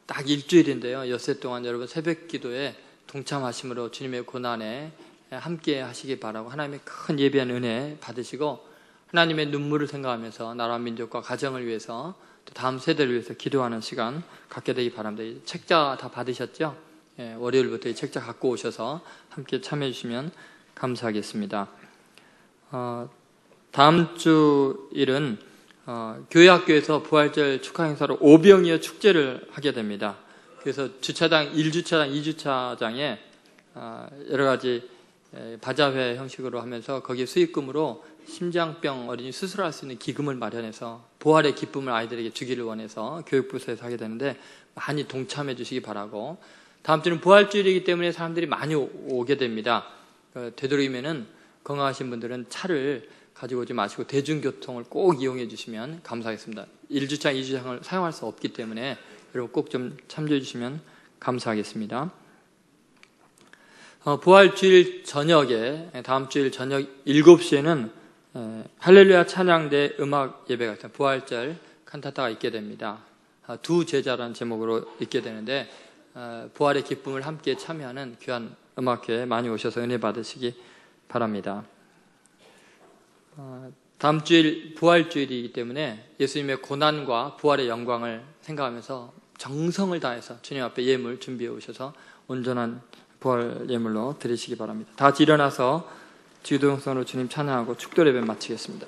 딱 일주일인데요. 엿새 동안 여러분 새벽 기도에 동참하심으로 주님의 고난에 함께 하시기 바라고 하나님의 큰 예비한 은혜 받으시고 하나님의 눈물을 생각하면서 나라 민족과 가정을 위해서 또 다음 세대를 위해서 기도하는 시간 갖게 되기 바랍니다. 이 책자 다 받으셨죠? 월요일부터 이 책자 갖고 오셔서 함께 참여해 주시면 감사하겠습니다. 다음 주일은 교회학교에서 부활절 축하 행사로 오병이어 축제를 하게 됩니다. 그래서 주차장 1주차장, 2주차장에 여러 가지 바자회 형식으로 하면서 거기에 수익금으로 심장병 어린이 수술할 수 있는 기금을 마련해서 부활의 기쁨을 아이들에게 주기를 원해서 교육부서에서 하게 되는데 많이 동참해 주시기 바라고, 다음 주는 부활주일이기 때문에 사람들이 많이 오게 됩니다. 되도록이면은 건강하신 분들은 차를 가지고 오지 마시고 대중교통을 꼭 이용해 주시면 감사하겠습니다. 1주차장, 2주차장을 사용할 수 없기 때문에 여러분 꼭 좀 참조해 주시면 감사하겠습니다. 부활주일 저녁에, 다음 주일 저녁 7시에는 할렐루야 찬양대 음악 예배가 있습니다. 부활절 칸타타가 있게 됩니다. 두 제자라는 제목으로 있게 되는데 부활의 기쁨을 함께 참여하는 귀한 음악회에 많이 오셔서 은혜 받으시기 바랍니다. 다음 주일 부활주일이기 때문에 예수님의 고난과 부활의 영광을 생각하면서 정성을 다해서 주님 앞에 예물 준비해 오셔서 온전한 부활 예물로 드리시기 바랍니다. 다 같이 일어나서 기도용선으로 주님 찬양하고 축도 예배 마치겠습니다.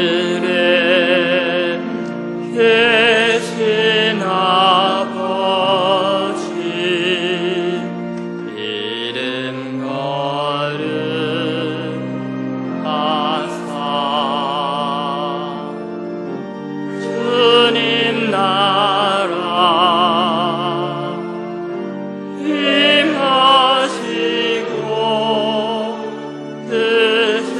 하늘에 계신 아버지 이름 거룩하사 주님 나라 임하시고 뜻을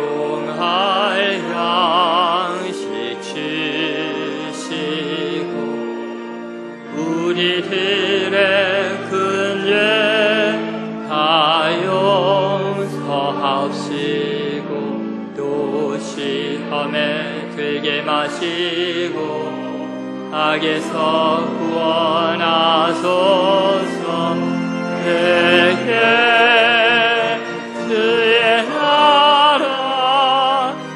일용할 양식 주시고 우리들의 근죄 다 용서하시고 또 시험에 들게 마시고 악에서 구원하소서. 주의 나라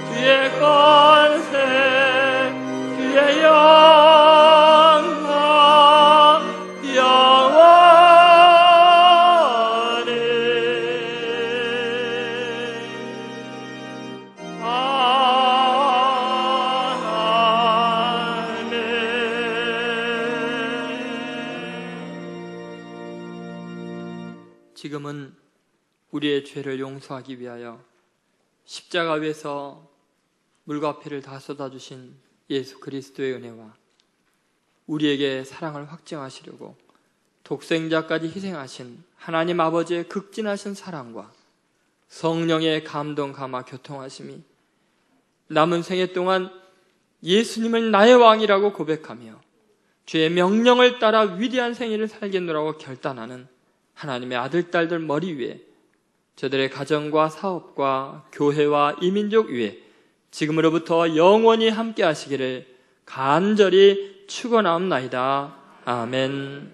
주의 권세 주의 영광 영원히 아멘. 지금은 우리의 죄를 용서하기 위하여 십자가 위에서 물과 피를 다 쏟아주신 예수 그리스도의 은혜와 우리에게 사랑을 확증하시려고 독생자까지 희생하신 하나님 아버지의 극진하신 사랑과 성령의 감동 감화 교통하심이 남은 생애 동안 예수님을 나의 왕이라고 고백하며 주의 명령을 따라 위대한 생애를 살겠노라고 결단하는 하나님의 아들, 딸들 머리 위에 저들의 가정과 사업과 교회와 이민족 위에 지금으로부터 영원히 함께 하시기를 간절히 축원하옵나이다. 아멘.